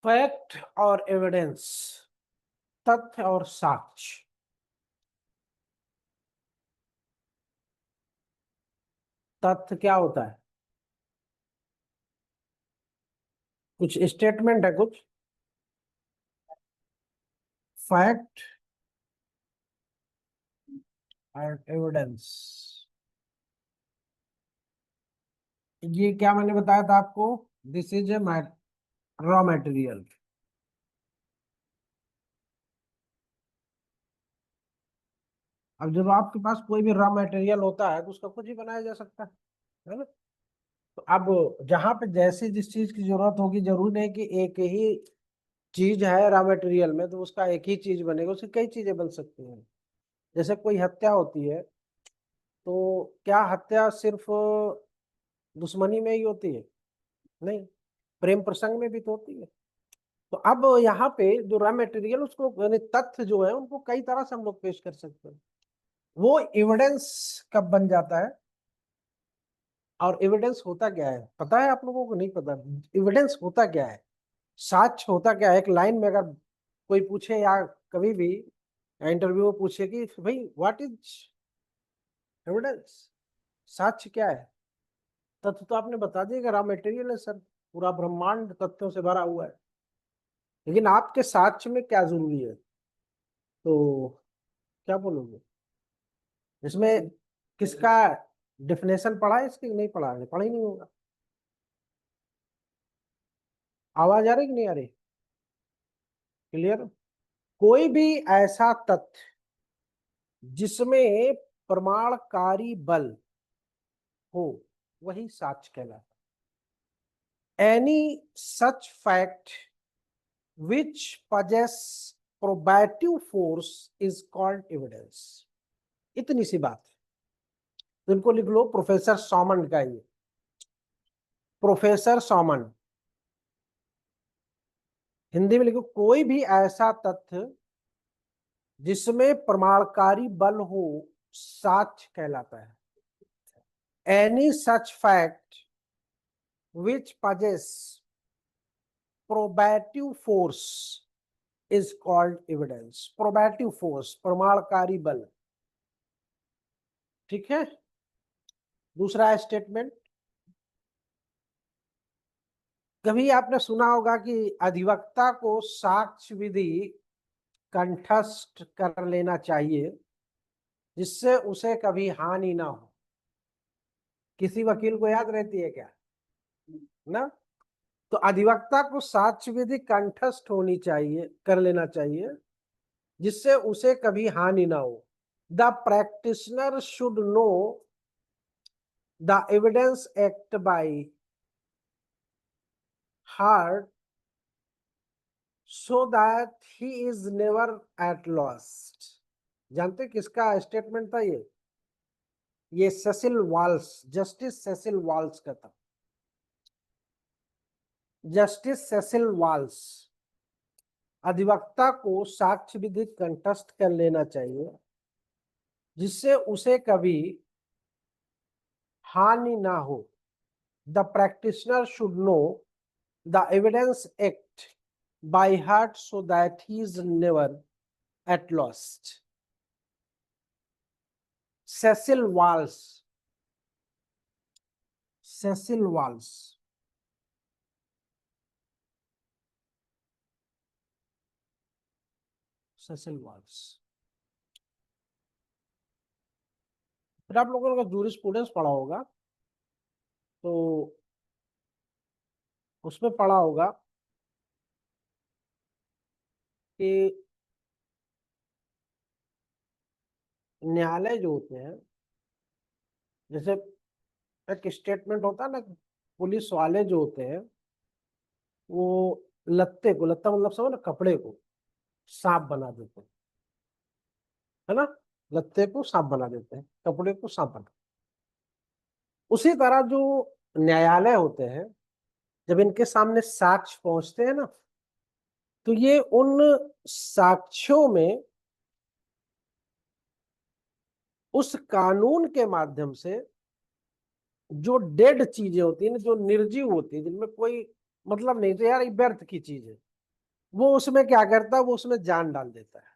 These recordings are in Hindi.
फैक्ट और एविडेंस, तथ्य और साक्ष्य। तथ्य क्या होता है? कुछ स्टेटमेंट है, कुछ फैक्ट और एविडेंस। ये क्या मैंने बताया था आपको? This is a raw material. अब जब आपके पास कोई भी रॉ मटेरियल होता है तो उसका कुछ ही बनाया जा सकता है ना? तो अब जहां पे जैसी जिस चीज की जरूरत होगी, जरूरी नहीं कि एक ही चीज है रॉ मटेरियल में तो उसका एक ही चीज बनेगा, उसकी कई चीजें बन सकती हैं। जैसे कोई हत्या होती है तो क्या हत्या सिर्फ दुश्मनी में ही होती है? नहीं, प्रेम प्रसंग में भी तो होती है। तो अब यहाँ पे जो रॉ मटेरियल उसको यानी तथ्य जो है उनको कई तरह से हम लोग पेश कर सकते हैं। वो एविडेंस कब बन जाता है? और एविडेंस होता क्या है पता है आप लोगों को? नहीं पता। एविडेंस होता क्या है, साक्ष्य होता क्या है? एक लाइन में अगर कोई पूछे या कभी भी इंटरव्यू में पूछे कि भाई व्हाट इज एविडेंस, साक्ष्य क्या है? तथ्य तो आपने बता दिया कि रॉ मटेरियल है सर, पूरा ब्रह्मांड तथ्यों से भरा हुआ है। लेकिन आपके साक्ष्य में क्या जरूरी है? तो क्या बोलोगे इसमें? किसका डिफिनेशन पढ़ा है इसकी? नहीं पढ़ा है, पढ़ा ही नहीं होगा। आवाज आ रही कि नहीं आ रही? क्लियर? कोई भी ऐसा तथ्य जिसमें प्रमाणकारी बल हो वही साक्ष्य कहलाता है। Any such fact which possess probative force is called evidence। इतनी सी बात है। तो इनको लिख लो, प्रोफेसर सॉमन का ये, प्रोफेसर सॉमन। हिंदी में लिखो, कोई भी ऐसा तथ्य जिसमें प्रमाणकारी बल हो साक्ष्य कहलाता है। Any such fact which possess probative force is called evidence। probative force, प्रमाणकारी बल। ठीक है। दूसरा स्टेटमेंट, कभी आपने सुना होगा कि अधिवक्ता को साक्ष्य विधि कंठस्थ कर लेना चाहिए जिससे उसे कभी हानि ना हो। किसी वकील को याद रहती है क्या? ना? तो अधिवक्ता को साक्ष्य विधि कंठस्थ होनी चाहिए, कर लेना चाहिए जिससे उसे कभी हानि ना हो। The practitioner should know the evidence act by heart so that he is never at lost। जानते किसका स्टेटमेंट था ये Cecil Walsh, justice Cecil Walsh का था। जस्टिस सेसिल वाल्स, अधिवक्ता को साक्ष्य विधि कंठस्थ कर लेना चाहिए जिससे उसे कभी हानि ना हो। The practitioner should know the evidence act by heart so that he is never at lost. Cecil Walsh, Cecil Walsh. Cecil Walsh. फिर आप लोगों ने जूरिस्प्रूडेंस पढ़ा होगा तो उसमें पढ़ा होगा कि न्यायालय जो होते हैं, जैसे एक स्टेटमेंट होता है ना, पुलिस वाले जो होते हैं वो लत्ते को, लत्ता मतलब समझो ना, कपड़े को सांप बना देते हैं, है ना? लत्ते को सांप बना देते हैं, कपड़े को सांप बना। उसी तरह जो न्यायालय होते हैं, जब इनके सामने साक्ष्य पहुंचते हैं ना, तो ये उन साक्ष्यों में उस कानून के माध्यम से जो डेड चीजें होती है ना, जो निर्जीव होती है, जिनमें कोई मतलब नहीं, तो यार ये व्यर्थ की चीज है, वो उसमें क्या करता है, वो उसमें जान डाल देता है।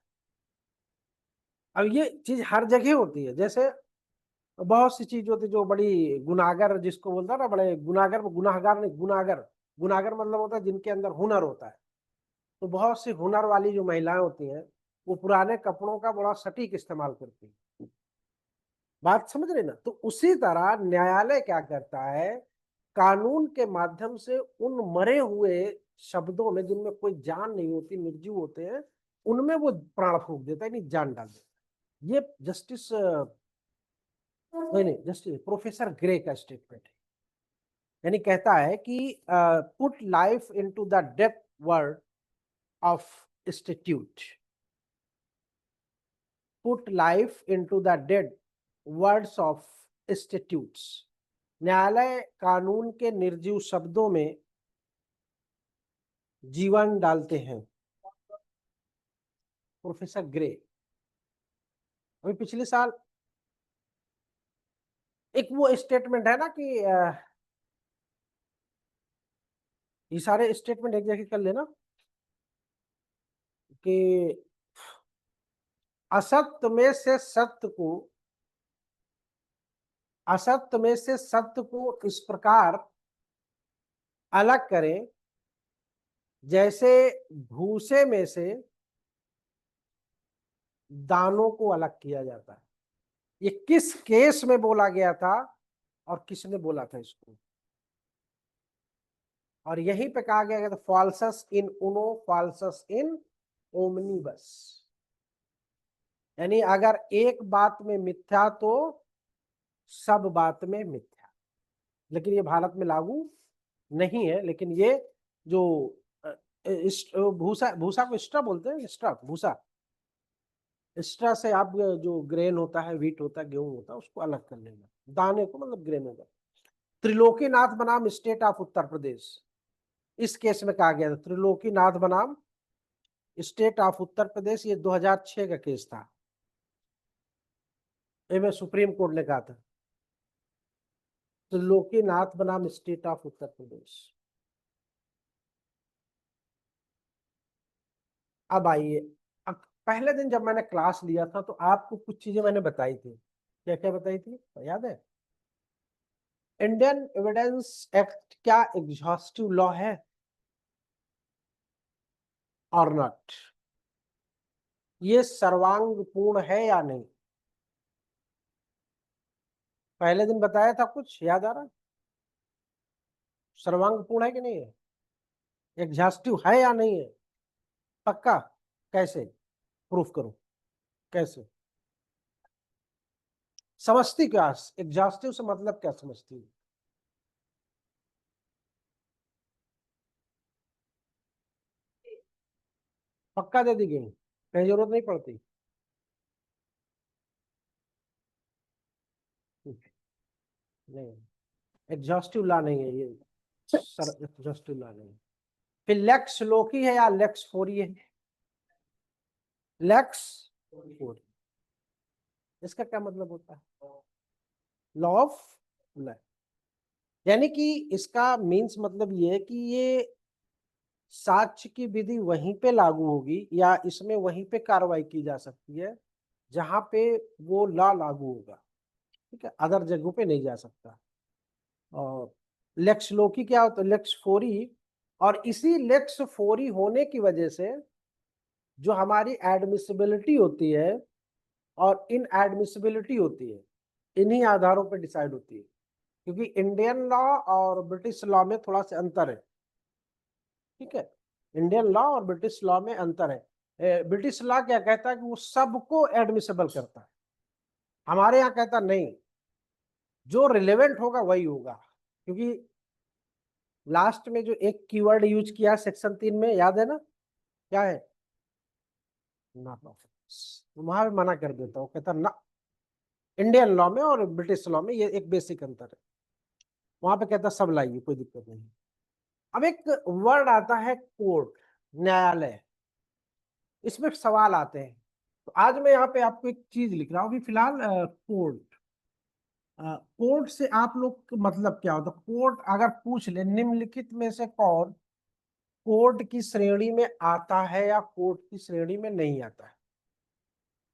अब ये चीज हर जगह होती है, जैसे बहुत सी चीज होती है जो बड़ी गुनाहगर जिसको बोलता है ना, बड़े गुनाहगर, गुनाहगार नहीं, गुनाहगर, गुनाहगर मतलब होता है जिनके अंदर हुनर होता है। तो बहुत सी हुनर वाली जो महिलाएं होती हैं, वो पुराने कपड़ों का बड़ा सटीक इस्तेमाल करती हैं। बात समझ रहे ना? तो उसी तरह न्यायालय क्या करता है, कानून के माध्यम से उन मरे हुए शब्दों में जिनमें कोई जान नहीं होती, निर्जीव होते हैं, उनमें वो प्राण फूंक देता है, नहीं जान डाल देता है। ये जस्टिस नहीं नहीं जस्टिस प्रोफेसर ग्रे का स्टेटमेंट है। यानी कहता है कि put life into the death word of institute, put life into the dead words of institutes. न्यायालय कानून के निर्जीव शब्दों में जीवन डालते हैं। प्रोफेसर ग्रे अभी पिछले साल एक वो स्टेटमेंट है ना कि ये सारे स्टेटमेंट एक जगह कर लेना कि असत्य में से सत्य को, असत्य में से सत्य को इस प्रकार अलग करें जैसे भूसे में से दानों को अलग किया जाता है। ये किस केस में बोला गया था और किसने बोला था इसको? और यहीं पे कहा गया था फॉल्सस इन उनो फॉल्सस इन ओमनीबस। यानी अगर एक बात में मिथ्या तो सब बात में मिथ्या। लेकिन ये भारत में लागू नहीं है। लेकिन ये जो भूसा, भूसा को स्ट्रा बोलते हैं, स्ट्रा भूसा, स्ट्रा से आप जो ग्रेन होता है, व्हीट होता है, गेहूं होता है, उसको अलग कर लेना, दाने को मतलब ग्रेन होगा। त्रिलोकीनाथ बनाम स्टेट ऑफ उत्तर प्रदेश, इस केस में कहा गया था त्रिलोकीनाथ बनाम स्टेट ऑफ उत्तर प्रदेश। ये 2006 का केस था। ये सुप्रीम कोर्ट ने कहा था त्रिलोकीनाथ बनाम स्टेट ऑफ उत्तर प्रदेश। अब आइए, अब पहले दिन जब मैंने क्लास लिया था तो आपको कुछ चीजें मैंने बताई थी। क्या क्या बताई थी, याद है? इंडियन एविडेंस एक्ट क्या एग्जॉस्टिव लॉ है और नॉट? ये सर्वांगपूर्ण है या नहीं? पहले दिन बताया था, कुछ याद आ रहा है? सर्वांगपूर्ण है कि नहीं है? एग्जॉस्टिव है या नहीं है? पक्का? कैसे प्रूफ करूं? कैसे समझती? क्या एग्जॉस्टिव से मतलब क्या समझती? पक्का दे दी गई, कहीं जरूरत नहीं पड़ती? नहीं, एग्जॉस्टिव लॉ नहीं है ये, सर एग्जॉस्टिव लॉ नहीं। फिर लेक्स लोकी है या लेक्स फोरी है? लेक्स फोरी, इसका क्या मतलब होता है? Law of land. यानी कि इसका मीन्स मतलब ये है कि ये साक्ष्य की विधि वहीं पे लागू होगी या इसमें वहीं पे कार्रवाई की जा सकती है जहां पे वो लॉ लागू होगा। ठीक है, अदर जगहों पे नहीं जा सकता। और लेक्स लोकी क्या होता है? लेक्स फोरी। और इसी लेक्स फोरी होने की वजह से जो हमारी एडमिसिबिलिटी होती है और इन एडमिसिबिलिटी होती है, इन्हीं आधारों पर डिसाइड होती है। क्योंकि इंडियन लॉ और ब्रिटिश लॉ में थोड़ा सा अंतर है। ठीक है, इंडियन लॉ और ब्रिटिश लॉ में अंतर है। ब्रिटिश लॉ क्या कहता है कि वो सबको एडमिसिबल करता है। हमारे यहाँ कहता नहीं, जो रिलेवेंट होगा वही होगा। क्योंकि लास्ट में जो एक कीवर्ड यूज किया सेक्शन 3 में, याद है ना? क्या है? Not of. वहां भी मना कर देता हूँ, कहता ना। इंडियन लॉ में और ब्रिटिश लॉ में ये एक बेसिक अंतर है। वहां पे कहता सब लाइए, कोई दिक्कत नहीं। अब एक वर्ड आता है कोर्ट, न्यायालय। इसमें सवाल आते हैं। तो आज मैं यहाँ पे आपको एक चीज लिख रहा हूँ अभी फिलहाल। कोर्ट, कोर्ट से आप लोग मतलब क्या होता है? कोर्ट अगर पूछ ले निम्नलिखित में से कौन कोर्ट की श्रेणी में आता है या कोर्ट की श्रेणी में नहीं आता है,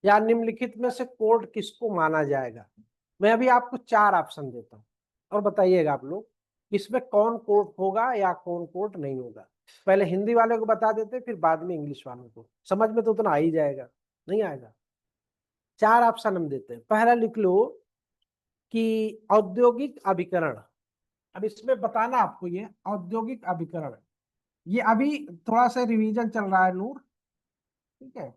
या निम्नलिखित में से कोर्ट किसको माना जाएगा। मैं अभी आपको 4 ऑप्शन देता हूं और बताइएगा आप लोग इसमें कौन कोर्ट होगा या कौन कोर्ट नहीं होगा। पहले हिंदी वाले को बता देते, फिर बाद में इंग्लिश वालों को। समझ में तो उतना आ ही जाएगा, नहीं आएगा। 4 ऑप्शन हम देते हैं। पहला लिख लो कि औद्योगिक अभिकरण। अब इसमें बताना आपको, ये औद्योगिक अभिकरण, ये अभी थोड़ा सा रिवीजन चल रहा है नूर, ठीक है।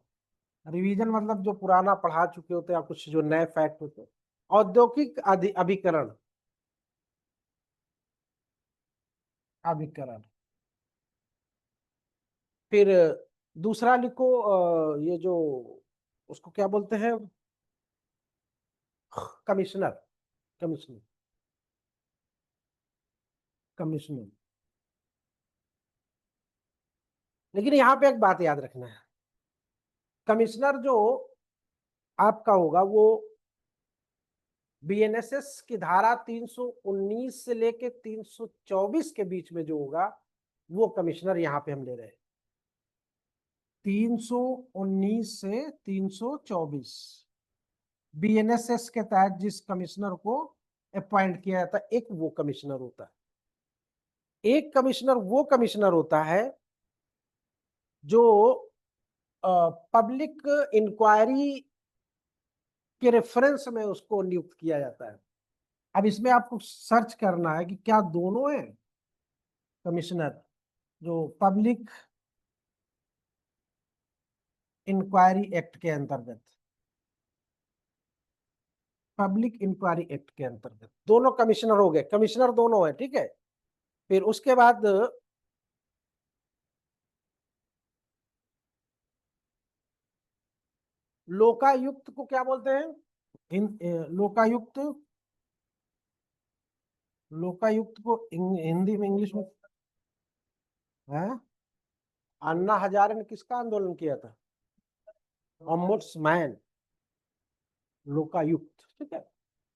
रिवीजन मतलब जो पुराना पढ़ा चुके होते हैं या कुछ जो नए फैक्ट होते हैं। औद्योगिक अभिकरण, अभिकरण। फिर दूसरा लिखो ये जो उसको क्या बोलते हैं, कमिश्नर, कमिश्नर, कमिश्नर। लेकिन यहाँ पे एक बात याद रखना है, कमिश्नर जो आपका होगा वो बीएनएसएस की धारा 319 से लेके 324 के बीच में जो होगा वो कमिश्नर यहाँ पे हम ले रहे हैं। 319 से 324 बीएनएसएस के तहत जिस कमिश्नर को अपॉइंट किया जाता है, एक वो कमिश्नर होता है। एक कमिश्नर वो कमिश्नर होता है जो पब्लिक इंक्वायरी के रेफरेंस में उसको नियुक्त किया जाता है। अब इसमें आपको सर्च करना है कि क्या दोनों है कमिश्नर, जो पब्लिक इंक्वायरी एक्ट के अंतर्गत, पब्लिक इंक्वायरी एक्ट के अंतर्गत दोनों कमिश्नर हो गए, कमिश्नर दोनों है, ठीक है। फिर उसके बाद लोकायुक्त को क्या बोलते हैं, लोकायुक्त, लोकायुक्त को हिंदी में इंग्लिश में है। अन्ना हजारे ने किसका आंदोलन किया था, ओम्बुड्समैन, लोकायुक्त, ठीक है,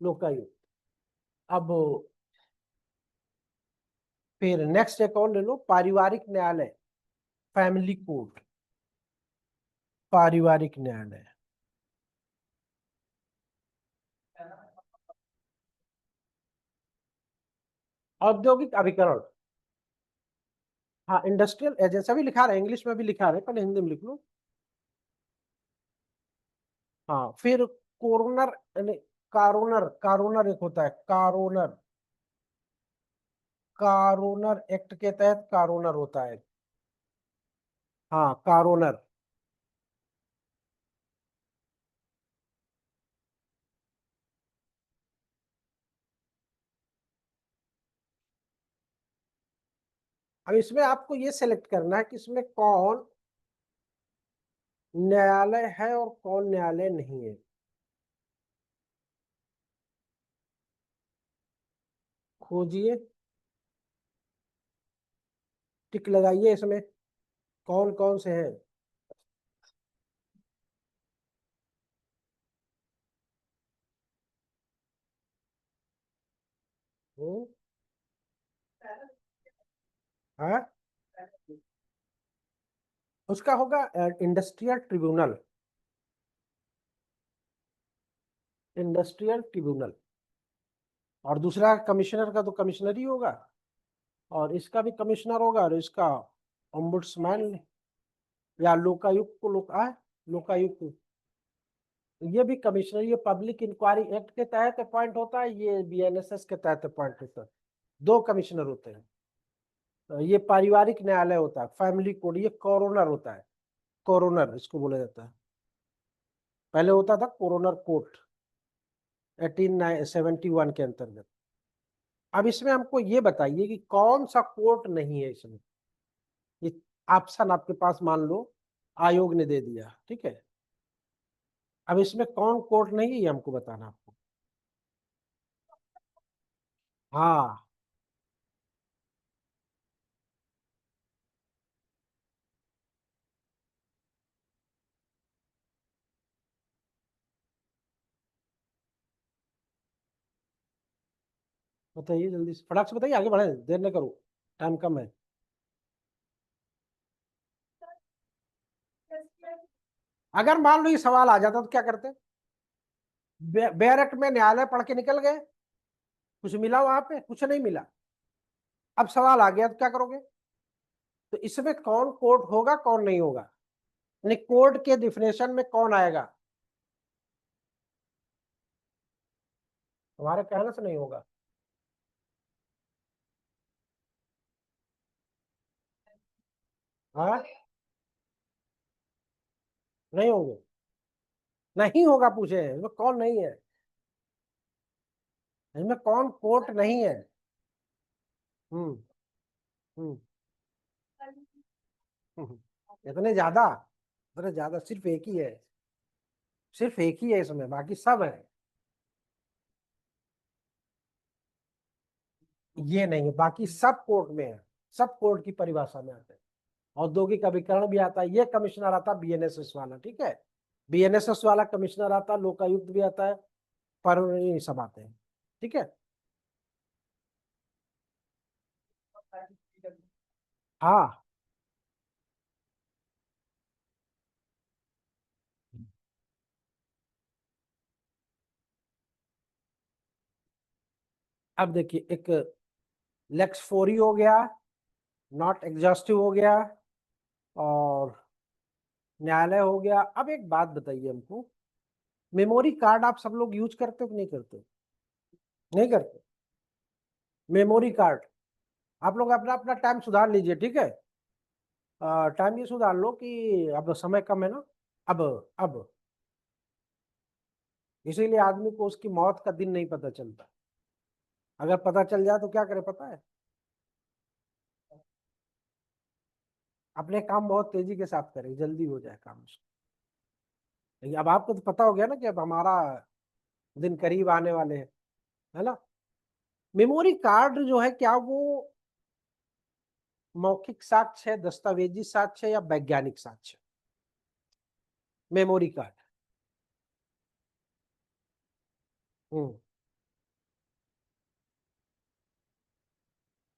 लोकायुक्त। अब फिर नेक्स्ट एक और ले लो, पारिवारिक न्यायालय, फैमिली कोर्ट, पारिवारिक न्यायालय। औद्योगिक अभिकरण, हाँ इंडस्ट्रियल एजेंसी भी लिखा रहे, इंग्लिश में भी लिखा रहे, पहले हिंदी में लिख लो। हाँ फिर कोरोनर, कारोनर, कारोनर एक होता है, कारोनर, कारोनर एक्ट के तहत कारोनर होता है। हाँ कारोनर। अब इसमें आपको ये सेलेक्ट करना है कि इसमें कौन न्यायालय है और कौन न्यायालय नहीं है। खोजिए, टिक लगाइए इसमें, कौन कौन से हैं। हम्म, हाँ उसका होगा इंडस्ट्रियल ट्रिब्यूनल, इंडस्ट्रियल ट्रिब्यूनल। और दूसरा कमिश्नर का तो कमिश्नर ही होगा, और इसका भी कमिश्नर होगा, और इसका ओम्बुड्समैन या लोकायुक्त को लोकायुक्त, ये भी कमिश्नर, ये पब्लिक इंक्वायरी एक्ट के तहत अपॉइंट होता है, ये बीएनएसएस के तहत अपॉइंट होता है। 2 कमिश्नर होते हैं। तो ये पारिवारिक न्यायालय होता है, फैमिली कोर्ट, ये कोरोनर होता है, कोरोनर इसको बोला जाता है। पहले होता था कोरोनर कोर्ट 1871 के अंतर्गत। अब इसमें हमको ये बताइए कि कौन सा कोर्ट नहीं है इसमें। ये ऑप्शन आपके पास मान लो आयोग ने दे दिया, ठीक है। अब इसमें कौन कोर्ट नहीं है ये हमको बताना आपको। हाँ बताइए, जल्दी से फटाक से बताइए, आगे बढ़े, देर न करो, टाइम कम है। अगर मान लो ये सवाल आ जाता तो क्या करते? बैरक में न्यायालय पढ़ के निकल गए, कुछ मिला वहां पे? कुछ नहीं मिला। अब सवाल आ गया तो क्या करोगे? तो इसमें कौन कोर्ट होगा, कौन नहीं होगा, यानी कोर्ट के डिफिनेशन में कौन आएगा? तुम्हारे कहने से नहीं होगा। हाँ, नहीं होंगे। नहीं होगा, पूछे इसमें कौन नहीं है, इसमें कौन कोर्ट नहीं है। हम्म। हम्म। इतने ज्यादा, इतने ज्यादा, सिर्फ एक ही है, सिर्फ एक ही है इसमें, बाकी सब है। ये नहीं है, बाकी सब कोर्ट में है, सब कोर्ट की परिभाषा में आते हैं। औद्योगिक अभिकरण भी आता है, ये कमिश्नर आता है बीएनएसएस वाला, ठीक है, बीएनएसएस वाला कमिश्नर आता है, लोकायुक्त भी आता है, पर ये सब आते हैं, ठीक है। हाँ, अब देखिए, एक लेक्स फोरी हो गया, नॉट एग्जॉस्टिव हो गया, और न्यायालय हो गया। अब एक बात बताइए हमको, मेमोरी कार्ड आप सब लोग यूज करते हो कि नहीं करते? नहीं करते। मेमोरी कार्ड आप लोग अपना अपना टाइम सुधार लीजिए, ठीक है। टाइम ये सुधार लो कि अब समय कम है ना। अब अब इसीलिए आदमी को उसकी मौत का दिन नहीं पता चलता। अगर पता चल जाए तो क्या करे पता है? अपने काम बहुत तेजी के साथ करे, जल्दी हो जाए काम उसको। लेकिन अब आपको तो पता हो गया ना कि अब हमारा दिन करीब आने वाले हैं, है ना। मेमोरी कार्ड जो है, क्या वो मौखिक साक्ष्य है, दस्तावेजी साक्ष्य है, या वैज्ञानिक साक्ष्य? Memory card. हम्म।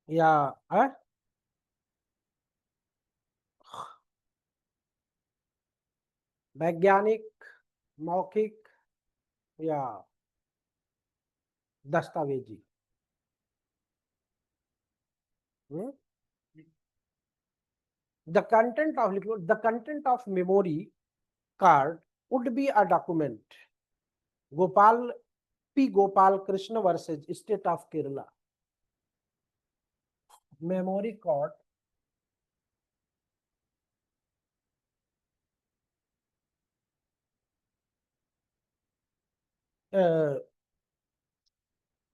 या है? वैज्ञानिक, मौखिक, या दस्तावेजी? द कंटेंट ऑफ, लिख लो, the content of memory card would be a document. Gopal P Gopal Krishna versus state of Kerala. Memory card,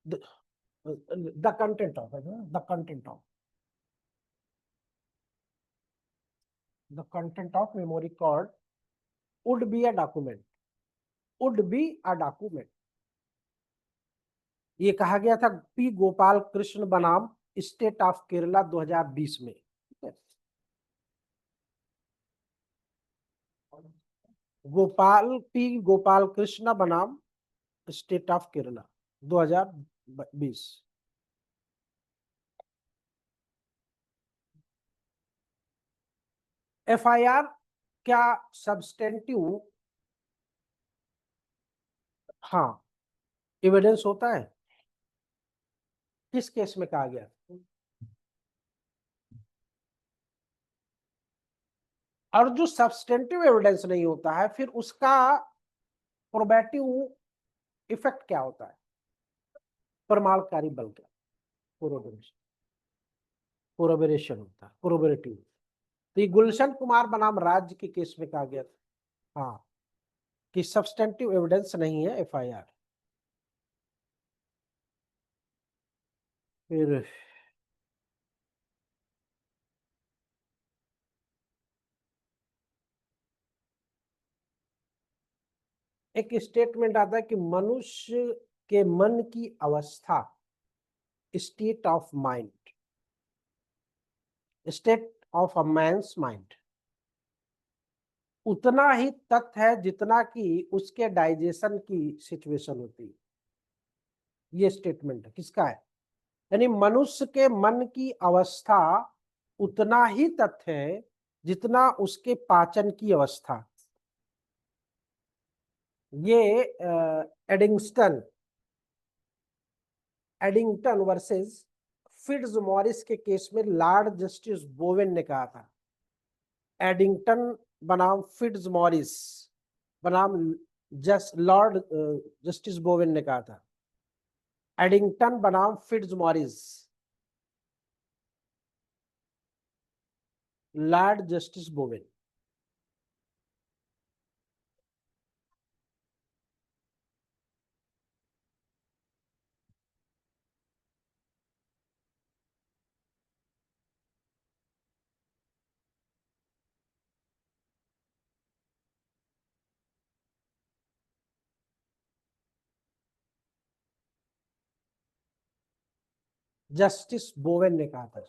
the content of, the content of, the content of memory card would be a document, would be a document. ये कहा गया था पी गोपाल कृष्ण बनाम स्टेट ऑफ केरला 2020 में, ठीक है। गोपाल कृष्ण बनाम स्टेट ऑफ केरला 2020। एफआईआर क्या सब्सटेंटिव, हाँ, एविडेंस होता है? किस केस में कहा गया? और जो सब्सटेंटिव एविडेंस नहीं होता है, फिर उसका प्रोबेटिव इफेक्ट क्या होता है? प्रमाणकारी बल क्या? कोरोबोरेशन होता है, कोरोबोरेटिव। तो ये गुलशन कुमार बनाम राज्य के केस में कहा गया था, हाँ, कि सब्सटेंटिव एविडेंस नहीं है एफआईआर। फिर एक स्टेटमेंट आता है कि मनुष्य के मन की अवस्था, state of mind, state of a man's mind, उतना ही तथ्य है जितना कि उसके डाइजेशन की सिचुएशन होती है। ये स्टेटमेंट किसका है? यानी मनुष्य के मन की अवस्था उतना ही तथ्य है जितना उसके पाचन की अवस्था। ये एडिंगस्टन एडिंगटन वर्सेस फिट्जमॉरिस के केस में लॉर्ड जस्टिस बोवेन ने कहा था। एडिंगटन बनाम फिट्जमॉरिस बनाम लॉर्ड जस्टिस बोवेन ने कहा था। एडिंगटन बनाम Fitzmaurice, Lord Justice Bowen. Justice Bowen ने कहा था।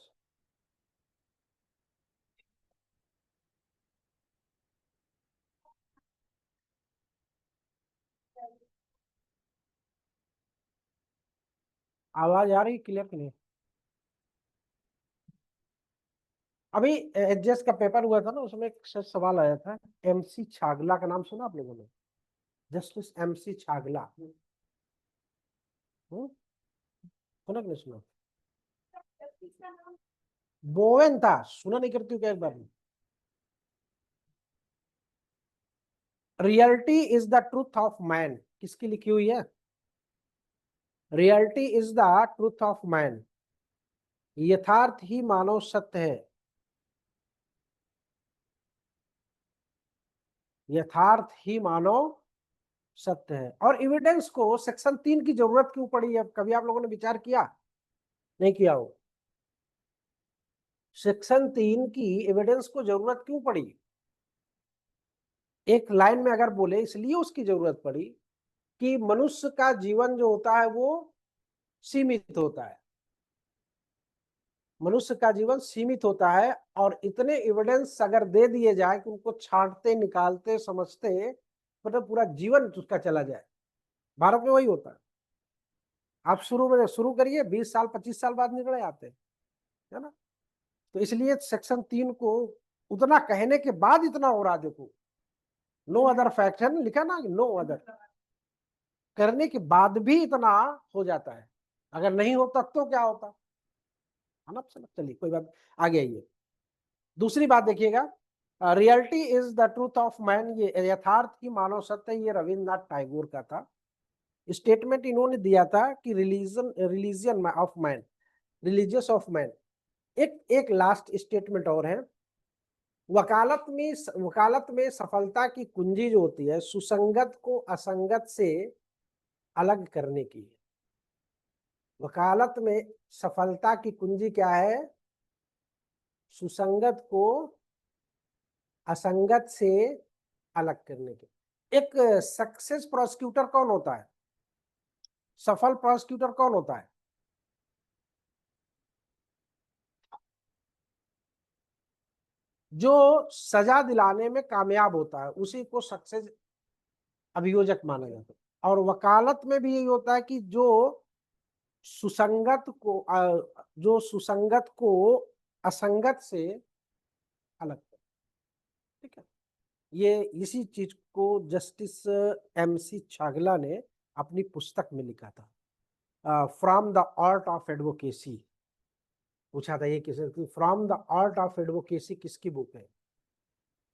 आवाज आ रही क्लियर कि नहीं? अभी एचएस का पेपर हुआ था ना, उसमें एक सवाल आया था। एमसी छागला का नाम सुना आप लोगों ने? Justice MC Chagla. सुना कि नहीं सुना? बोवेन था, सुना नहीं करती हूँ क्या एक बार में? Reality is the truth of man किसकी लिखी हुई है? Reality is the truth of man, यथार्थ ही मानव सत्य है। यथार्थ ही मानव सत्य है। और एविडेंस को सेक्शन 3 की जरूरत क्यों पड़ी है? कभी आप लोगों ने विचार किया? नहीं किया हो? सेक्शन 3 की एविडेंस को जरूरत क्यों पड़ी? एक लाइन में अगर बोले, इसलिए उसकी जरूरत पड़ी कि मनुष्य का जीवन जो होता है वो सीमित होता है। मनुष्य का जीवन सीमित होता है, और इतने एविडेंस अगर दे दिए जाए कि उनको छांटते, निकालते, समझते, मतलब पूरा जीवन उसका चला जाए। भारत में वही होता है। आप शुरू करिए, 20 साल 25 साल बाद निकले आते हैं, है ना? तो इसलिए सेक्शन 3 को उतना कहने के बाद इतना हो रहा, देखो नो अदर फैक्ट है ना, लिखा ना, नो अदर, करने के बाद भी इतना हो जाता है। अगर नहीं होता तो क्या होता, है ना? चलिए कोई बात, आगे आइए। दूसरी बात देखिएगा, reality is the truth of man, ये यथार्थ ही मानव सत्य, ये रविन्द्रनाथ टैगोर का था। स्टेटमेंट इन्होंने दिया था कि religion of man, religious of man. एक एक लास्ट स्टेटमेंट और है। वकालत में सफलता की कुंजी जो होती है, सुसंगत को असंगत से अलग करने की है। वकालत में सफलता की कुंजी क्या है? सुसंगत को असंगत से अलग करने की। एक सक्सेस प्रोसिक्यूटर कौन होता है? सफल प्रोसिक्यूटर कौन होता है? जो सजा दिलाने में कामयाब होता है, उसी को सक्सेस अभियोजक माना जाता है। और वकालत में भी यही होता है कि सुसंगत को जो सुसंगत को असंगत से अलग कर, ठीक है। ये इसी चीज को जस्टिस एमसी छागला ने अपनी पुस्तक में लिखा था, from the art of advocacy. पूछा था ये किसी, from the art of advocacy किसकी बुक है?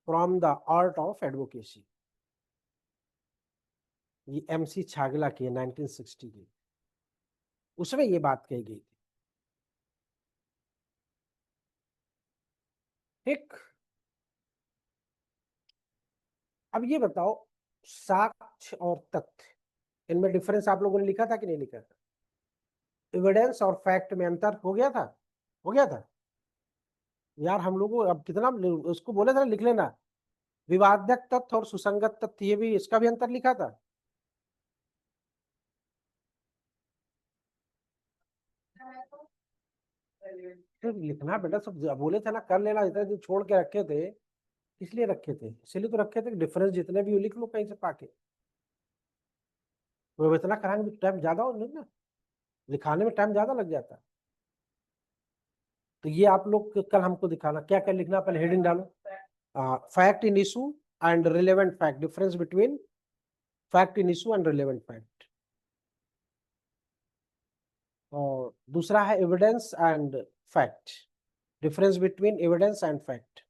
From the art of advocacy, ये एमसी छागला की है, 1960 की। उसमें ये बात कही गई थी। ठीक, अब ये बताओ, साक्ष्य और तथ्य, इनमें डिफरेंस आप लोगों ने लिखा था कि नहीं लिखा था? एविडेंस और फैक्ट में अंतर हो गया था? हो गया था यार। हम लोगों अब कितना उसको बोले था लिख लेना, विवादक तथ्य और सुसंगत तथ्य, ये भी, इसका भी अंतर लिखा था। तो लिखना बेटा, सब बोले थे ना कर लेना, इतने दिन छोड़ के रखे थे, इसलिए रखे थे, इसलिए तो रखे थे कि डिफरेंस जितने भी हो लिख लो कहीं से पाके। वो इतना कराने में टाइम ज्यादा हो नहीं ना, लिखाने में टाइम ज्यादा लग जाता है। तो ये आप लोग कल हमको दिखाना क्या क्या लिखना, पहले हेडिंग डालो। fact in issue and relevant fact, difference between fact in issue and relevant fact. और दूसरा है evidence and fact, difference between evidence and fact.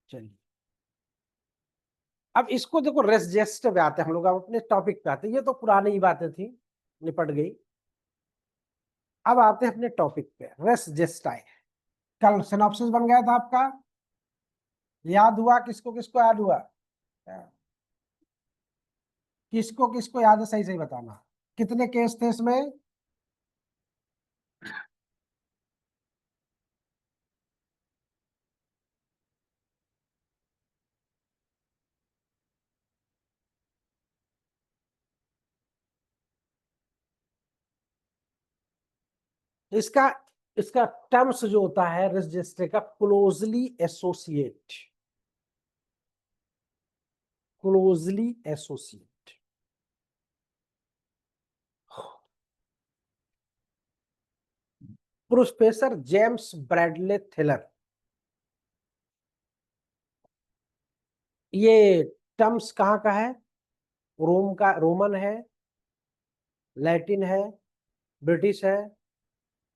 चलिए अब इसको देखो, रेस जेस्ट पे आते हैं हम लोग, अब अपने टॉपिक पे आते हैं। ये तो पुरानी ही बातें थी, निपट गई। अब आते हैं अपने टॉपिक पे, रेस जेस्टाई। कल सिनॉप्सिस बन गया था आपका, याद हुआ? किसको किसको याद हुआ? किसको किसको याद है? सही सही बताना। कितने केस थे इसमें? इसका इसका टर्म्स जो होता है रेस जेस्टे का, closely associate, closely associate. Professor James Bradley Thayer, ये टर्म्स कहाँ का है? रोम का, रोमन है, लैटिन है, ब्रिटिश है,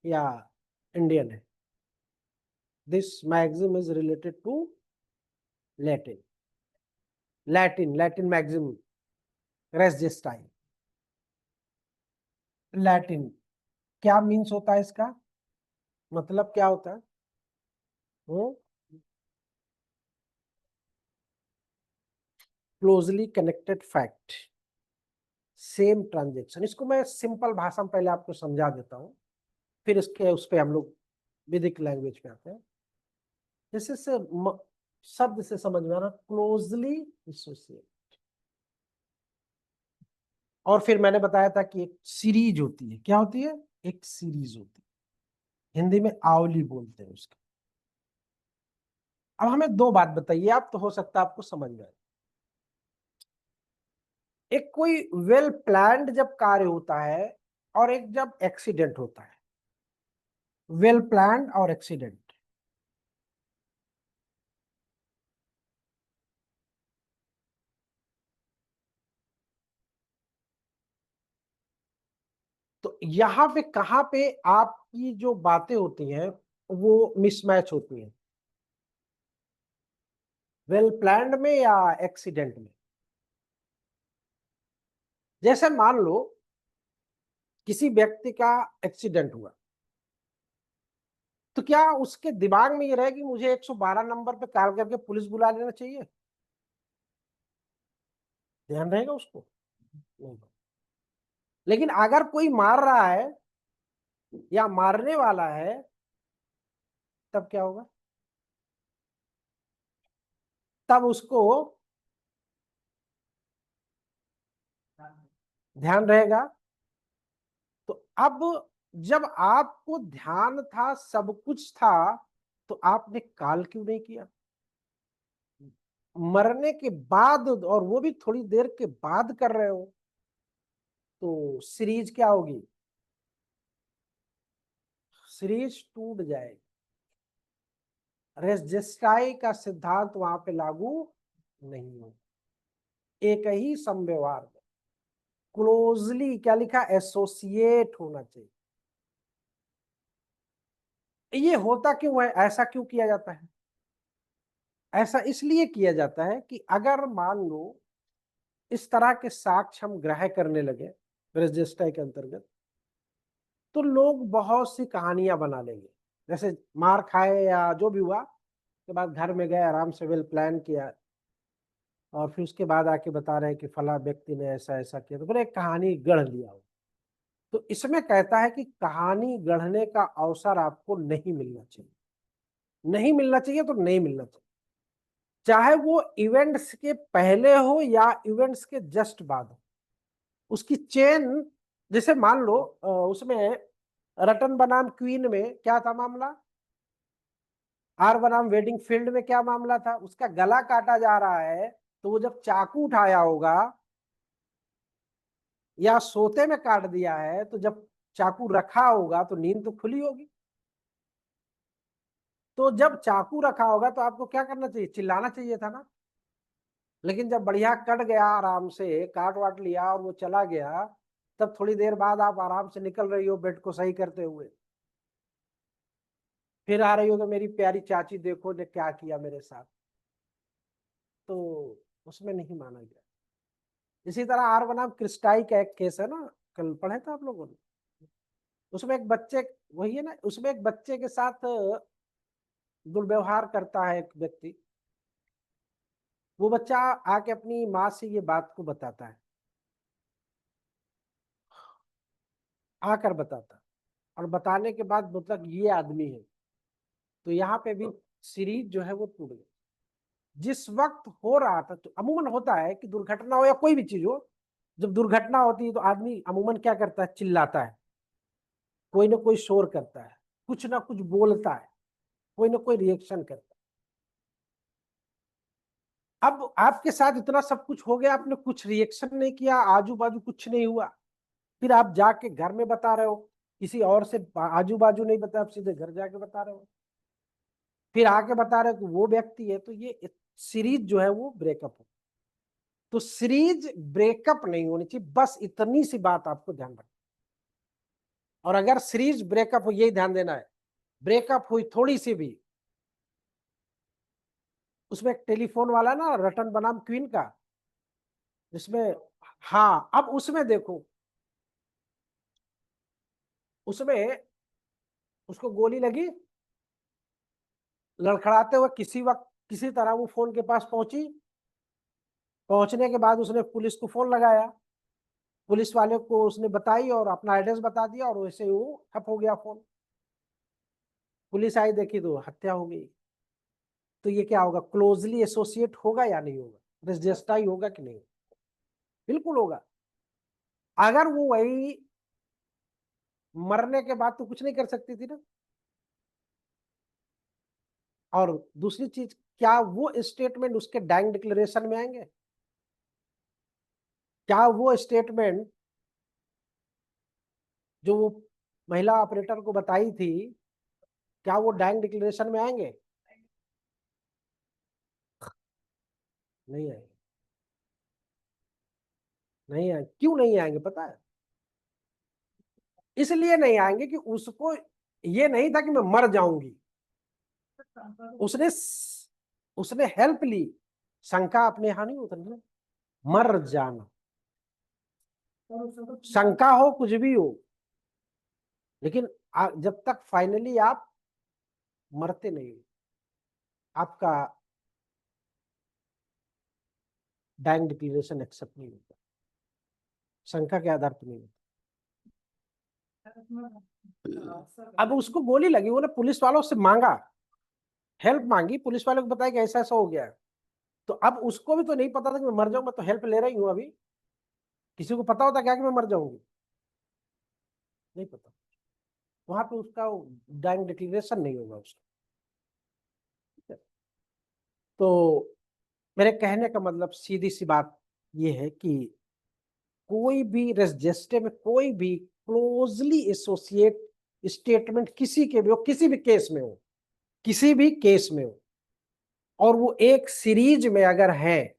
या इंडियन है? This maxim is related to Latin, Latin maxim, res gestae. Latin क्या मीन्स होता है इसका? मतलब क्या होता है? Closely connected fact, same transaction. इसको मैं सिंपल भाषा में पहले आपको समझा देता हूँ, फिर इसके उस पे हम लोग वैदिक लैंग्वेज पे आते हैं। जैसे से शब्द से समझ में आ रहा, क्लोजली एसोसिएट। और फिर मैंने बताया था कि एक सीरीज होती है। क्या होती है? एक सीरीज होती है, हिंदी में आवली बोलते हैं उसका। अब हमें दो बात बताइए आप, तो हो सकता है आपको समझ में आए। एक कोई वेल प्लान्ड जब कार्य होता है, और एक जब एक्सीडेंट होता है। वेल प्लान्ड और एक्सीडेंट, तो यहाँ पे कहाँ पे आपकी जो बातें होती हैं वो मिसमैच होती हैं? वेल प्लान्ड में या एक्सीडेंट में? जैसे मान लो किसी व्यक्ति का एक्सीडेंट हुआ, तो क्या उसके दिमाग में ये रहे कि मुझे 112 नंबर पे कॉल करके पुलिस बुला लेना चाहिए? ध्यान रहेगा उसको? नहीं। लेकिन अगर कोई मार रहा है या मारने वाला है, तब क्या होगा? तब उसको ध्यान रहेगा। तो अब जब आपको ध्यान था, सब कुछ था, तो आपने कॉल क्यों नहीं किया? मरने के बाद, और वो भी थोड़ी देर के बाद कर रहे हो, तो सीरीज क्या होगी? सीरीज टूट जाएगी। रेजिस्टाई का सिद्धांत वहां पे लागू नहीं हो। एक ही समव्यवहार में क्लोजली क्या लिखा? एसोसिएट होना चाहिए। ये होता क्यों है? ऐसा क्यों किया जाता है? ऐसा इसलिए किया जाता है कि अगर मान लो इस तरह के साक्ष्य हम ग्रह करने लगे रेजिस्टाई के अंतर्गत, तो लोग बहुत सी कहानियां बना लेंगे। जैसे मार खाए या जो भी हुआ, के बाद घर में गए, आराम से वेल प्लान किया, और फिर उसके बाद आके बता रहे हैं कि फला व्यक्ति ने ऐसा ऐसा किया, तो फिर एक कहानी गढ़ लिया हो। तो इसमें कहता है कि कहानी गढ़ने का अवसर आपको नहीं मिलना चाहिए। नहीं मिलना चाहिए तो नहीं मिलना चाहिए, चाहे वो इवेंट्स के पहले हो या इवेंट्स के जस्ट बाद हो। उसकी चेन, जैसे मान लो उसमें रतन बनाम क्वीन में क्या था मामला? आर बनाम वेडिंग फील्ड में क्या मामला था? उसका गला काटा जा रहा है, तो वो जब चाकू उठाया होगा या सोते में काट दिया है, तो जब चाकू रखा होगा तो नींद तो खुली होगी। तो जब चाकू रखा होगा तो आपको क्या करना चाहिए, चिल्लाना चाहिए था ना। लेकिन जब बढ़िया कट गया, आराम से काट वाट लिया और वो चला गया, तब थोड़ी देर बाद आप आराम से निकल रही हो बेड को सही करते हुए, फिर आ रही हो तो मेरी प्यारी चाची देखो ने क्या किया मेरे साथ, तो उसमें नहीं माना गया। इसी तरह आर बनाम क्रिस्टाई का एक केस है ना, कल पढ़े था आप लोगों ने। उसमें एक बच्चे, वही है ना, उसमें एक बच्चे के साथ दुर्व्यवहार करता है एक व्यक्ति। वो बच्चा आके अपनी माँ से ये बात को बताता है, आकर बताता है, और बताने के बाद मतलब ये आदमी है। तो यहाँ पे भी सीरीज जो है वो टूट गई। जिस वक्त हो रहा था, तो अमूमन होता है कि दुर्घटना हो या कोई भी चीज हो, जब दुर्घटना होती है तो आदमी अमूमन क्या करता है, चिल्लाता है, कोई ना कोई शोर करता है, कुछ ना कुछ बोलता है, कोई ना कोई रिएक्शन करता है। अब आपके साथ इतना सब कुछ हो गया, आपने कुछ रिएक्शन नहीं किया, आजू बाजू कुछ नहीं हुआ, फिर आप जाके घर में बता रहे हो, किसी और से आजू बाजू नहीं बता, आप सीधे घर जाके बता रहे हो, फिर आके बता रहे हो कि वो व्यक्ति है, तो ये सीरीज जो है वो ब्रेकअप हो। तो सीरीज ब्रेकअप नहीं होनी चाहिए, बस इतनी सी बात आपको ध्यान रखना। और अगर सीरीज ब्रेकअप हो, यही ध्यान देना है, ब्रेकअप हुई थोड़ी सी भी, उसमें एक टेलीफोन वाला ना रटन बनाम क्वीन का, जिसमें, हाँ अब उसमें देखो, उसमें उसको गोली लगी, लड़खड़ाते हुए किसी वक्त किसी तरह वो फोन के पास पहुंची, पहुंचने के बाद उसने पुलिस को फोन लगाया, पुलिस वाले को उसने बताई और अपना एड्रेस बता दिया, और वैसे ही वो ठप हो गया फोन। पुलिस आई, देखी तो हत्या हो गई। तो ये क्या होगा, क्लोजली एसोसिएट होगा या नहीं होगा, रजिस्ट्राई होगा कि नहीं? बिल्कुल होगा। अगर वो वही मरने के बाद तो कुछ नहीं कर सकती थी ना। और दूसरी चीज, क्या वो स्टेटमेंट उसके डाइंग डिक्लेरेशन में आएंगे? क्या वो स्टेटमेंट जो वो महिला ऑपरेटर को बताई थी, क्या वो डाइंग डिक्लेरेशन में आएंगे? नहीं आएंगे। नहीं आएंगे, क्यों नहीं आएंगे पता है? इसलिए नहीं आएंगे कि उसको ये नहीं था कि मैं मर जाऊंगी, उसने उसने हेल्प ली, शंका अपने यहां नहीं उतरना, मर जाना, शंका हो कुछ भी हो, लेकिन जब तक फाइनली आप मरते नहीं, आपका डाइंग डिक्लेरेशन एक्सेप्ट नहीं होता, शंका के आधार पर नहीं होता। अब उसको गोली लगी, उन्होंने पुलिस वालों से मांगा, हेल्प मांगी, पुलिस वालों को बताया कि ऐसा ऐसा हो गया है। तो अब उसको भी तो नहीं पता था कि मैं मर जाऊं, मैं तो हेल्प ले रही हूं अभी। किसी को पता होता क्या कि मैं मर जाऊंगी? नहीं पता। वहां पे उसका डाइंग डिक्लेरेशन नहीं होगा उसका। तो मेरे कहने का मतलब सीधी सी बात ये है कि कोई भी रजिस्टर में कोई भी क्लोजली एसोसिएट स्टेटमेंट किसी के भी हो, किसी भी केस में हो, किसी भी केस में हो, और वो एक सीरीज में अगर है,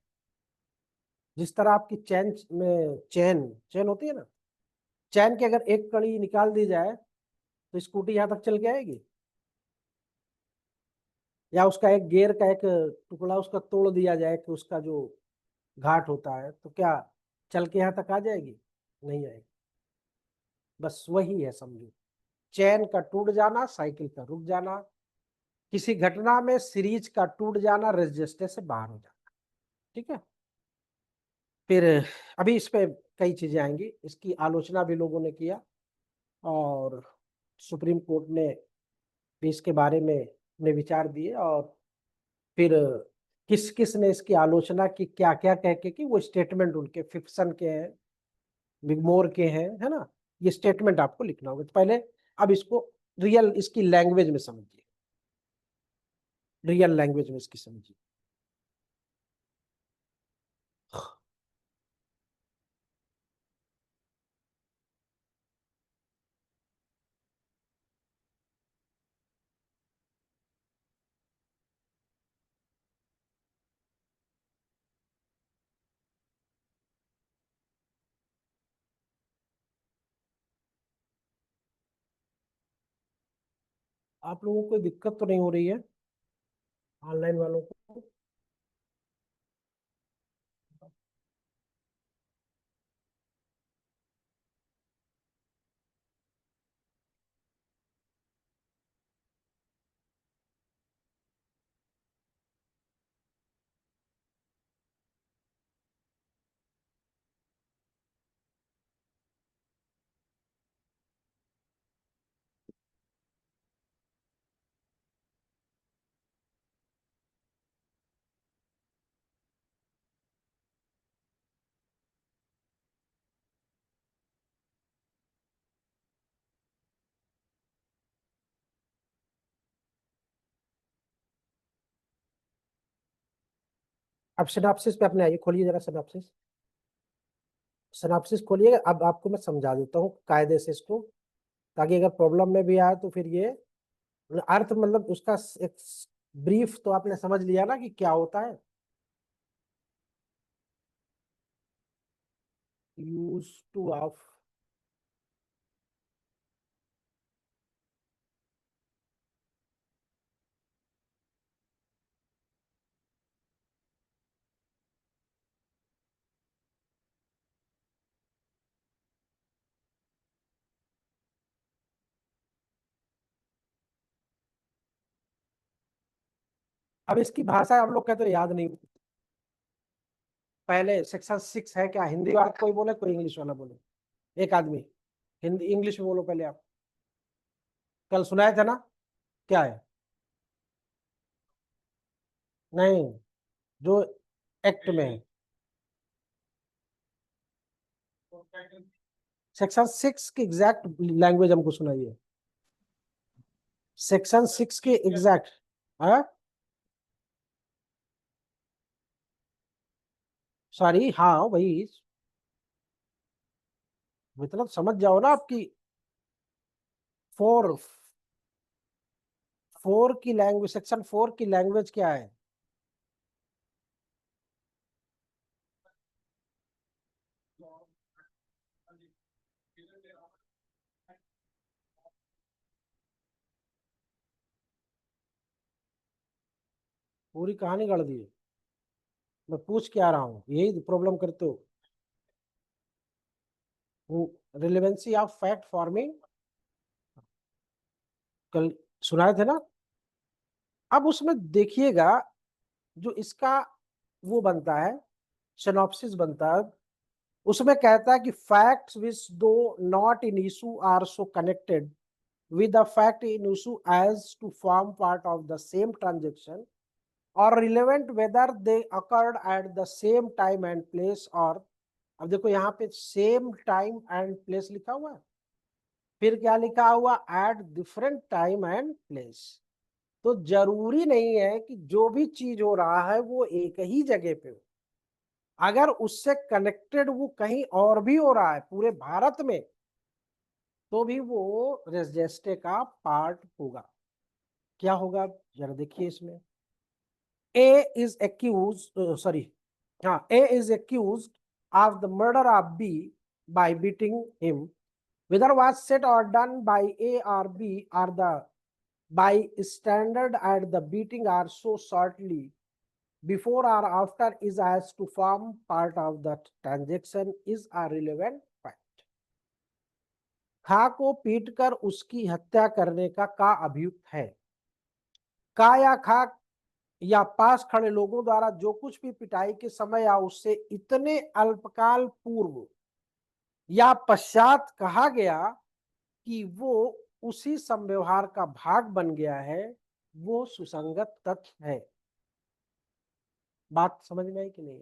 जिस तरह आपकी चैन में चैन चैन होती है ना, चैन की अगर एक कड़ी निकाल दी जाए तो स्कूटी यहां तक चल के आएगी? या उसका एक गियर का एक टुकड़ा उसका तोड़ दिया जाए कि उसका जो घाट होता है, तो क्या चल के यहाँ तक आ जाएगी? नहीं आएगी। बस वही है, समझो, चैन का टूट जाना, साइकिल का रुक जाना, किसी घटना में सीरीज का टूट जाना, रजिस्टर से बाहर हो जाना। ठीक है। फिर अभी इस पे कई चीजें आएंगी, इसकी आलोचना भी लोगों ने किया, और सुप्रीम कोर्ट ने भी इसके बारे में अपने विचार दिए, और फिर किस किस ने इसकी आलोचना की, क्या क्या कह के कि वो स्टेटमेंट उनके फिक्शन के हैं, विगमोर के हैं, है ना, ये स्टेटमेंट आपको लिखना होगा। तो पहले अब इसको रियल इसकी लैंग्वेज में समझिए, रियल लैंग्वेज में इसकी समझिए। आप लोगों को कोई दिक्कत तो नहीं हो रही है ऑनलाइन वालों को? अब सिनाप्सिस पे अपने आइए, खोलिए जरा सिनाप्सिस। सिनाप्सिस खोलिए, अब आपको मैं समझा देता हूँ कायदे से इसको, ताकि अगर प्रॉब्लम में भी आए तो फिर ये अर्थ, मतलब उसका एक ब्रीफ तो आपने समझ लिया ना कि क्या होता है। यूज टू ऑफ, अब इसकी भाषा हम लोग कहते हैं याद नहीं। पहले सेक्शन 6 है क्या, हिंदी वाला कोई बोले, कोई इंग्लिश वाला बोले। एक आदमी हिंदी इंग्लिश में बोलो पहले आप। कल सुनाया था ना, क्या है? नहीं, जो एक्ट में है। सेक्शन 6 की एग्जैक्ट लैंग्वेज हमको सुनाइए। सेक्शन 6 की एग्जैक्ट। हाँ, सॉरी, हाँ वही, मतलब समझ जाओ ना आपकी। 4, 4 की लैंग्वेज, सेक्शन 4 की लैंग्वेज क्या है? पूरी कहानी गढ़ दी है। मैं पूछ के आ रहा हूँ, यही प्रॉब्लम करते हो। रिलेवेंसी ऑफ फैक्ट फॉर्मिंग, कल सुनाए थे ना। अब उसमें देखिएगा, जो इसका वो बनता है, सिनॉप्सिस बनता है, उसमें कहता है कि facts which do not in issue are so connected with the fact in issue as to form part of the same transaction or relevant whether they occurred at the same time and place or। अब देखो यहाँ पे सेम टाइम एंड प्लेस लिखा हुआ है, फिर क्या लिखा हुआ, at different time and place. तो जरूरी नहीं है कि जो भी चीज हो रहा है वो एक ही जगह पे हो। अगर उससे कनेक्टेड वो कहीं और भी हो रहा है पूरे भारत में, तो भी वो रेजिस्टे का पार्ट होगा। क्या होगा जरा देखिए इसमें। A is accused, sorry, हाँ, A is accused of the murder of B by beating him. Whether was said or done by A or B or the by standard at the beating are so shortly before or after is as to form part of that transaction is a relevant fact। खा को पीटकर उसकी हत्या करने का अभियुक्त है। का या खा या पास खड़े लोगों द्वारा जो कुछ भी पिटाई के समय या उससे इतने अल्पकाल पूर्व या पश्चात कहा गया कि वो उसी संव्यवहार का भाग बन गया है, वो सुसंगत तथ्य है। बात समझ में आई कि नहीं?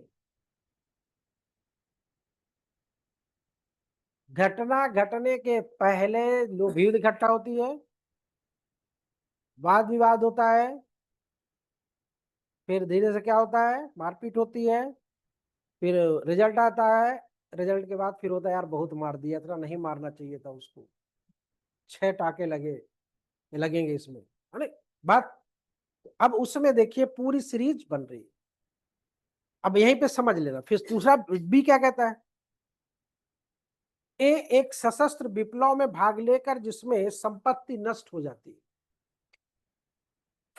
घटना घटने के पहले जो भीड़ इकट्ठा होती है, वाद विवाद होता है, फिर धीरे से क्या होता है, मारपीट होती है, फिर रिजल्ट आता है। रिजल्ट के बाद फिर होता है, यार बहुत मार दिया, इतना नहीं मारना चाहिए था उसको, 6 टाके लगेंगे इसमें, है ना बात। अब उसमें देखिए पूरी सीरीज बन रही है। अब यहीं पे समझ लेना, फिर दूसरा बी क्या कहता है। ए एक सशस्त्र विप्लव में भाग लेकर जिसमें संपत्ति नष्ट हो जाती है।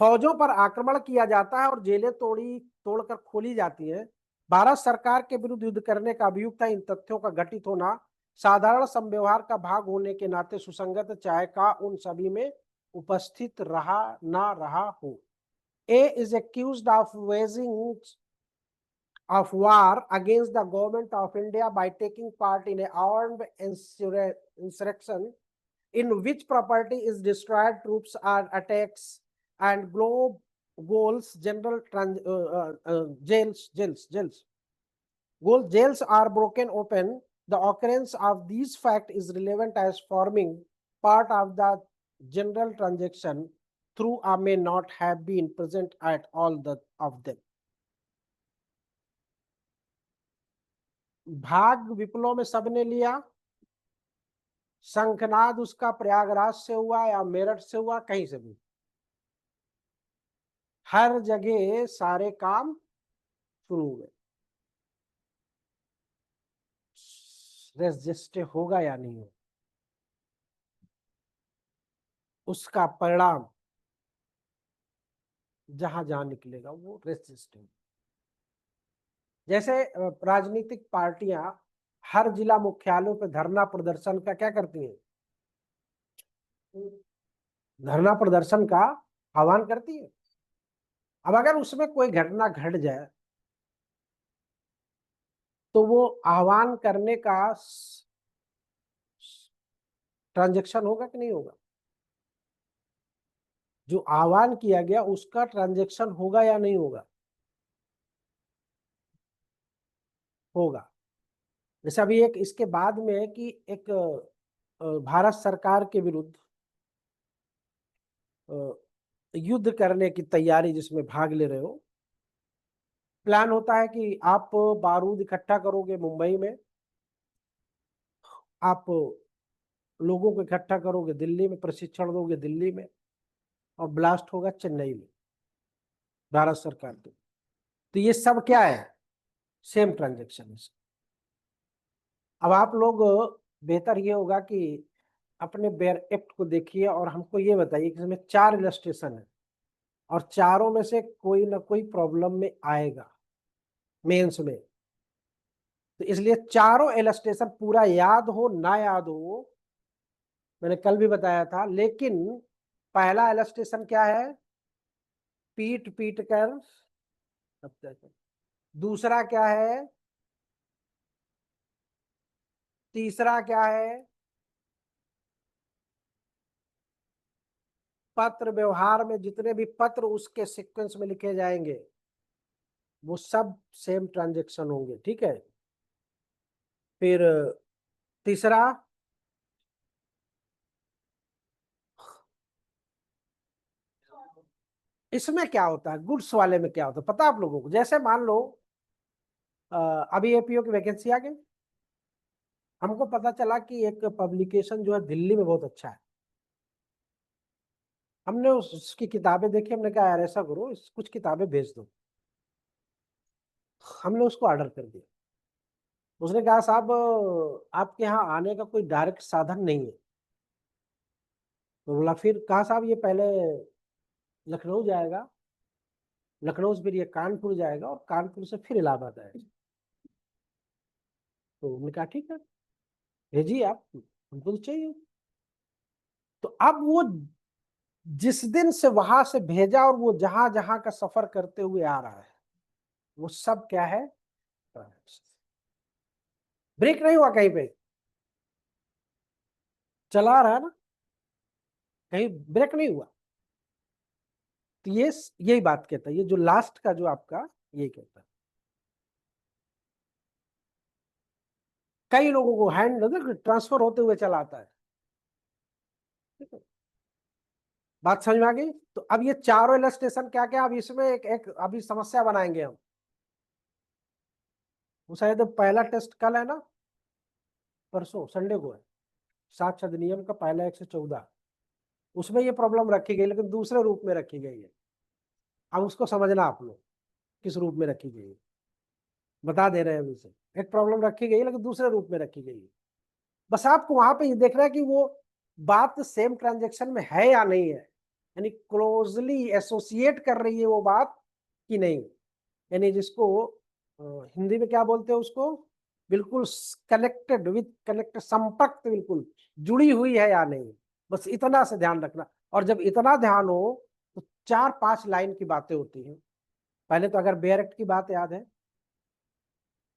फौजों पर आक्रमण किया जाता है और जेलें तोड़कर खोली जाती हैं। भारत सरकार के विरुद्ध युद्ध करने का अभियुक्त है। इन तथ्यों का घटित होना साधारण संव्यवहार का भाग होने के नाते सुसंगत, चाहे का उन सभी में उपस्थित रहा ना रहा हो। A is accused of waging of war against the government of India by taking part in a armed insurrection in which property is destroyed, troops are attacks, and globe goals, jails are broken open. The occurrence of these facts is relevant as forming part of the general transaction, through or may not have been present at all of them. भाग विप्लव में सबने लिया। शंखनाद उसका प्रयागराज से हुआ या मेरठ से हुआ, कहीं से भी, हर जगह सारे काम शुरू हुए। रजिस्टर होगा या नहीं होगा, उसका परिणाम जहां जहां निकलेगा वो रजिस्टर। जैसे राजनीतिक पार्टियां हर जिला मुख्यालयों पे धरना प्रदर्शन का क्या करती हैं, धरना प्रदर्शन का आह्वान करती है। अब अगर उसमें कोई घटना घट जाए तो वो आह्वान करने का ट्रांजैक्शन होगा कि नहीं होगा, जो आह्वान किया गया उसका ट्रांजैक्शन होगा या नहीं होगा, होगा। जैसे अभी एक इसके बाद में है कि एक भारत सरकार के विरुद्ध युद्ध करने की तैयारी जिसमें भाग ले रहे हो, प्लान होता है कि आप बारूद इकट्ठा करोगे मुंबई में, आप लोगों को इकट्ठा करोगे दिल्ली में, प्रशिक्षण दोगे दिल्ली में, और ब्लास्ट होगा चेन्नई में भारत सरकार के। तो ये सब क्या है, सेम ट्रांजेक्शन है। अब आप लोग, बेहतर ये होगा कि अपने बेयर एक्ट को देखिए और हमको ये बताइए कि इसमें 4 इलस्ट्रेशन है और चारों में से कोई ना कोई प्रॉब्लम में आएगा मेंस में। तो इसलिए चारों इलस्ट्रेशन पूरा याद हो ना याद हो, मैंने कल भी बताया था, लेकिन पहला इलस्ट्रेशन क्या है, पीट पीट कर। दूसरा क्या है, तीसरा क्या है, पत्र व्यवहार में जितने भी पत्र उसके सीक्वेंस में लिखे जाएंगे वो सब सेम ट्रांजेक्शन होंगे, ठीक है। फिर तीसरा, इसमें क्या होता है, गुड्स वाले में क्या होता है पता आप लोगों को। जैसे मान लो अभी एपीओ की वैकेंसी आ गई, हमको पता चला कि एक पब्लिकेशन जो है दिल्ली में बहुत अच्छा है, हमने उसकी किताबें देखी, हमने कहा यार ऐसा करो कुछ किताबें भेज दो, हमने उसको ऑर्डर कर दिया। उसने कहा साहब आपके यहाँ आने का कोई डायरेक्ट साधन नहीं है। तो बोला फिर, कहा साहब ये पहले लखनऊ जाएगा, लखनऊ से फिर ये कानपुर जाएगा और कानपुर से फिर इलाहाबाद आएगा। तो उन्होंने कहा ठीक है भेजिए आप, हमको तो चाहिए। तो अब वो जिस दिन से वहां से भेजा और वो जहां जहां का सफर करते हुए आ रहा है वो सब क्या है, ब्रेक नहीं हुआ कहीं पे, चला रहा है ना, कहीं ब्रेक नहीं हुआ। तो ये यही बात कहता है, ये जो लास्ट का जो आपका ये कहता है। कई लोगों को हैंड ट्रांसफर होते हुए चला आता है, ठीक है? बात समझ में आ गई। तो अब ये चारों इलस्ट्रेशन क्या क्या, अब इसमें एक अभी समस्या बनाएंगे हम। वो शायद पहला टेस्ट कल है ना, परसों संडे को है, 7 अधिनियम का पहला 114, उसमें ये प्रॉब्लम रखी गई लेकिन दूसरे रूप में रखी गई है। अब उसको समझना आप लोग किस रूप में रखी गई है, बता दे रहे हैं अभी से। एक प्रॉब्लम रखी गई है लेकिन दूसरे रूप में रखी गई है। बस आपको वहां पे ये देखना है कि वो बात सेम ट्रांजेक्शन में है या नहीं है। यानी क्लोजली एसोसिएट कर रही है वो बात कि नहीं, यानी जिसको हिंदी में क्या बोलते हैं उसको, बिल्कुल कनेक्टेड विथ कनेक्ट, संपर्क बिल्कुल जुड़ी हुई है या नहीं, बस इतना से ध्यान रखना। और जब इतना ध्यान हो तो 4-5 लाइन की बातें होती हैं। पहले तो अगर बेयरक्ट की बात याद है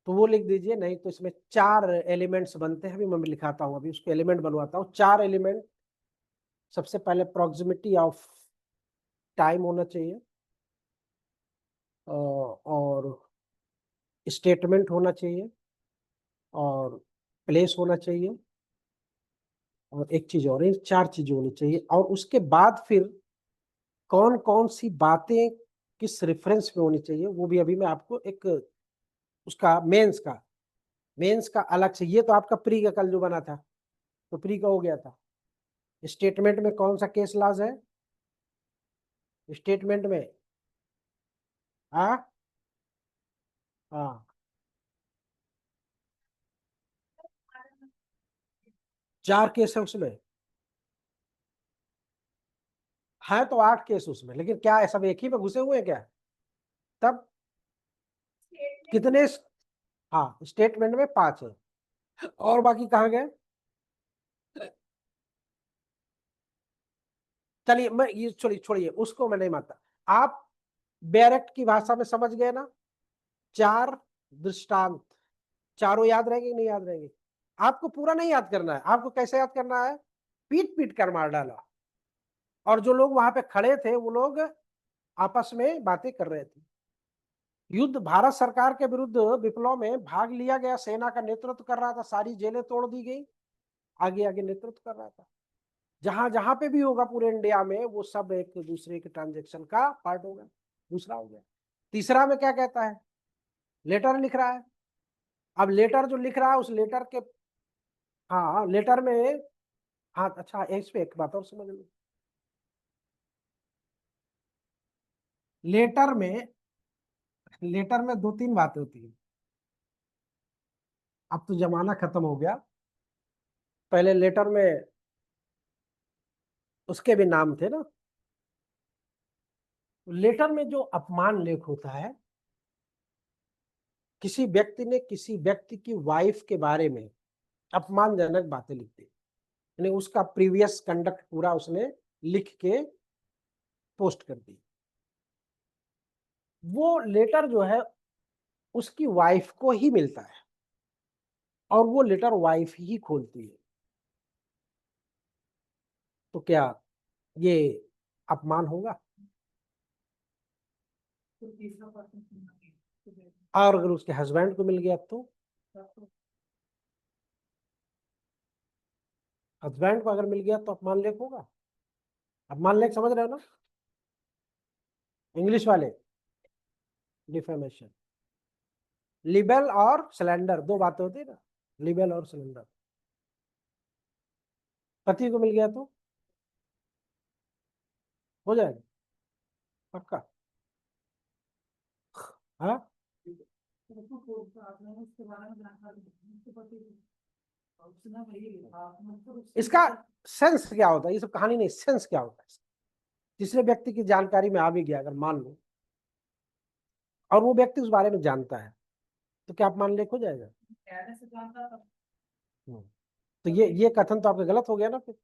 तो वो लिख दीजिए, नहीं तो इसमें 4 एलिमेंट्स बनते हैं। अभी मैं लिखाता हूँ, अभी उसके एलिमेंट बनवाता हूँ। 4 एलिमेंट, सबसे पहले प्रॉक्सिमिटी ऑफ टाइम होना चाहिए, और स्टेटमेंट होना चाहिए, और प्लेस होना चाहिए, और एक चीज और, ये 4 चीजें होनी चाहिए। और उसके बाद फिर कौन कौन सी बातें किस रेफरेंस में होनी चाहिए, वो भी अभी मैं आपको एक उसका मेंस का अलग से। ये तो आपका प्री का कल जो बना था, तो प्री का हो गया था। स्टेटमेंट में कौन सा केस लॉज है स्टेटमेंट में? हाँ हाँ, 4 केस है उसमें, है तो 8 केस उसमें, लेकिन क्या है सब एक ही में घुसे हुए हैं क्या? तब कितने? हाँ, स्टेटमेंट में 5 है, और बाकी कहाँ गए? चलिए, मैं ये छोड़िए छोड़िए, उसको मैं नहीं मानता। आप बेयरक्ट की भाषा में समझ गए ना? 4 दृष्टांत, चारों याद रहेंगे कि नहीं याद रहेंगे? आपको पूरा नहीं याद करना है, आपको कैसे याद करना है, पीट पीट कर मार डाला। और जो लोग वहां पे खड़े थे वो लोग आपस में बातें कर रहे थे। युद्ध, भारत सरकार के विरुद्ध विप्लव में भाग लिया गया, सेना का नेतृत्व कर रहा था, सारी जेलें तोड़ दी गई, आगे आगे नेतृत्व कर रहा था। जहां जहां पे भी होगा पूरे इंडिया में, वो सब एक दूसरे के ट्रांजेक्शन का पार्ट होगा। दूसरा हो गया। तीसरा में क्या कहता है? लेटर लिख रहा है। अब लेटर जो लिख रहा है, उस लेटर के, हाँ लेटर में, हाँ अच्छा, इस पे एक बात और समझ लो। लेटर में, लेटर में 2-3 बातें होती है। अब तो जमाना खत्म हो गया, पहले लेटर में उसके भी नाम थे ना। लेटर में जो अपमान लेख होता है, किसी व्यक्ति ने किसी व्यक्ति की वाइफ के बारे में अपमानजनक बातें लिख दी, यानी उसका प्रीवियस कंडक्ट पूरा उसने लिख के पोस्ट कर दी। वो लेटर जो है उसकी वाइफ को ही मिलता है, और वो लेटर वाइफ ही खोलती है। तो क्या ये अपमान होगा? और अगर उसके हस्बैंड को मिल गया तो? हस्बैंड को अगर मिल गया तो अपमान लेख होगा? अपमान लेख समझ रहे हो ना, इंग्लिश वाले? डिफेमेशन। लिबेल और स्लैंडर, 2 बातें होती है ना, लिबेल और स्लैंडर। पति को मिल गया तो हो जाएगा पक्का? हाँ, इसका सेंस क्या होता है? ये सब कहानी नहीं, सेंस क्या होता है? तीसरे व्यक्ति की जानकारी में आ भी गया अगर मान लो, और वो व्यक्ति उस बारे में जानता है, तो क्या अपमान लेख हो जाएगा? हम्म। तो ये कथन तो आपका गलत हो गया ना फिर।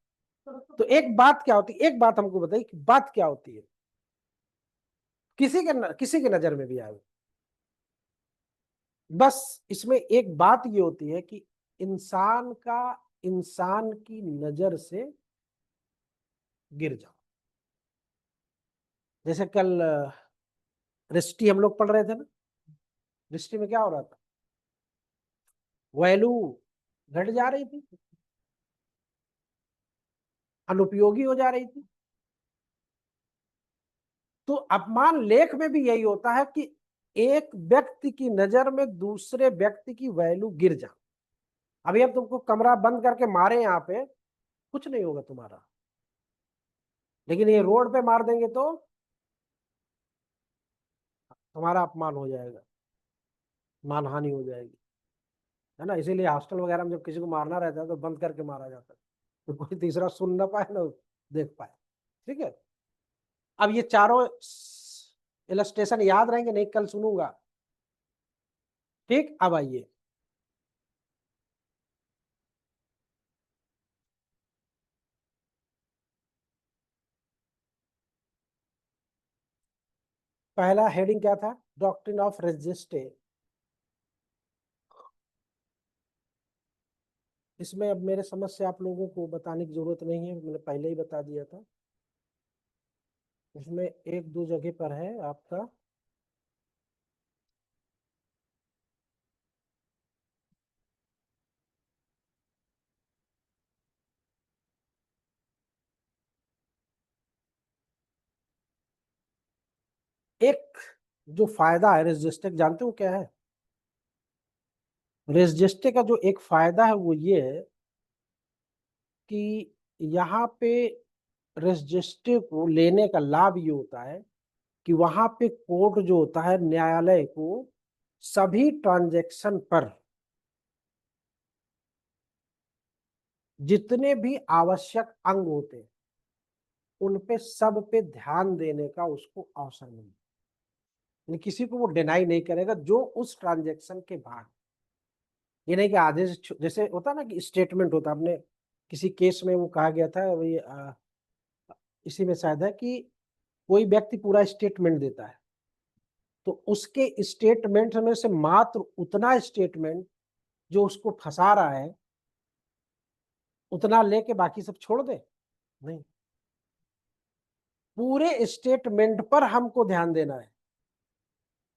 तो एक बात क्या होती है, एक बात हमको बताइए कि बात क्या होती है, किसी के नजर में भी आए। बस इसमें एक बात ये होती है कि इंसान की नजर से गिर जाओ। जैसे कल रिष्टी हम लोग पढ़ रहे थे ना, रिष्टी में क्या हो रहा था? वैल्यू घट जा रही थी, अनुपयोगी हो जा रही थी। तो अपमान लेख में भी यही होता है कि एक व्यक्ति की नजर में दूसरे व्यक्ति की वैल्यू गिर जा। अभी हम तुमको कमरा बंद करके मारे यहाँ पे, कुछ नहीं होगा तुम्हारा, लेकिन ये रोड पे मार देंगे तो तुम्हारा अपमान हो जाएगा, मानहानि हो जाएगी, है ना। इसीलिए हॉस्टल वगैरह में जब किसी को मारना रहता है तो बंद करके मारा जाता है, तो कोई तीसरा सुन ना पाए ना देख पाए। ठीक है। अब ये चारों इलस्ट्रेशन याद रहेंगे नहीं, कल सुनूंगा। ठीक, अब आइए, पहला हेडिंग क्या था? Doctrine of resistance. इसमें अब मेरे समझ से आप लोगों को बताने की जरूरत नहीं है, मैंने पहले ही बता दिया था। इसमें एक दो जगह पर है आपका, एक जो फायदा है रेजिस्टेंस, जानते हो क्या है? रेजिस्टेंस का जो एक फायदा है वो ये है कि यहाँ पे रेजिस्टेंस को लेने का लाभ ये होता है कि वहां पे कोर्ट जो होता है, न्यायालय को सभी ट्रांजैक्शन पर जितने भी आवश्यक अंग होते हैं उन पे सब पे ध्यान देने का उसको अवसर मिलता है। किसी को वो डिनाई नहीं करेगा जो उस ट्रांजैक्शन के बाद, ये नहीं कि आधे से जैसे होता ना कि स्टेटमेंट होता, आपने किसी केस में वो कहा गया था वही इसी में शायद है कि कोई व्यक्ति पूरा स्टेटमेंट देता है तो उसके स्टेटमेंट में से मात्र उतना स्टेटमेंट जो उसको फंसा रहा है उतना लेके बाकी सब छोड़ दे, नहीं, पूरे स्टेटमेंट पर हमको ध्यान देना है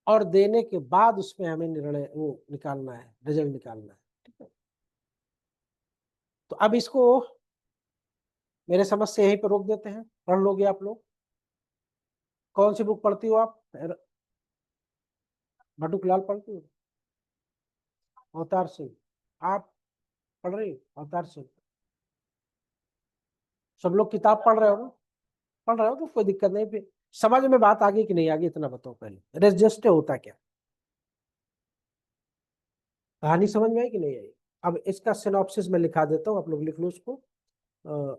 और देने के बाद उसमें हमें निर्णय वो निकालना है, रिजल्ट निकालना है। ठीक है, तो अब इसको मेरे समझ से यहीं पर रोक देते हैं, पढ़ लोगे आप लोग। कौन सी बुक पढ़ती हो आप? भटूकलाल पढ़ती हो? अवतार सिंह आप पढ़ रही हो? अवतार सिंह सब लोग किताब पढ़ रहे हो ना? पढ़ रहे हो तो कोई दिक्कत नहीं, फिर समझ में बात आ गई कि नहीं आ गई इतना बताओ पहले। रेजिस्टे होता क्या, कहानी समझ में आई कि नहीं आई? अब इसका सिनॉप्सिस में लिखा देता हूँ, आप लोग लिख लो उसको। अ,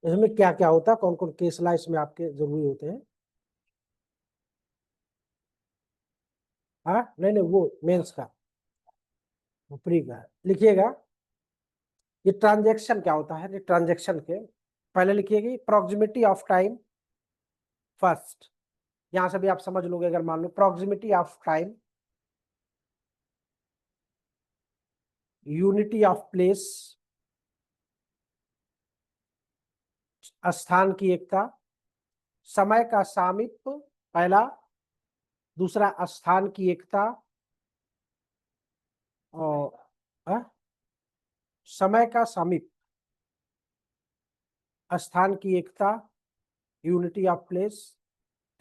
इसमें क्या क्या होता है, कौन कौन केस ला इसमें आपके जरूरी होते हैं? हाँ, नहीं नहीं, वो मेंस का, वो प्री का है। लिखिएगा, ये ट्रांजैक्शन क्या होता है, ये ट्रांजैक्शन के पहले लिखिएगा प्रॉक्सिमिटी ऑफ टाइम फर्स्ट। यहां से भी आप समझ लोगे, अगर मान लो proximity of time, unity of place, स्थान की एकता, समय का सामीप्य पहला, दूसरा स्थान की एकता, और समय का सामीप्य, स्थान की एकता, यूनिटी ऑफ प्लेस,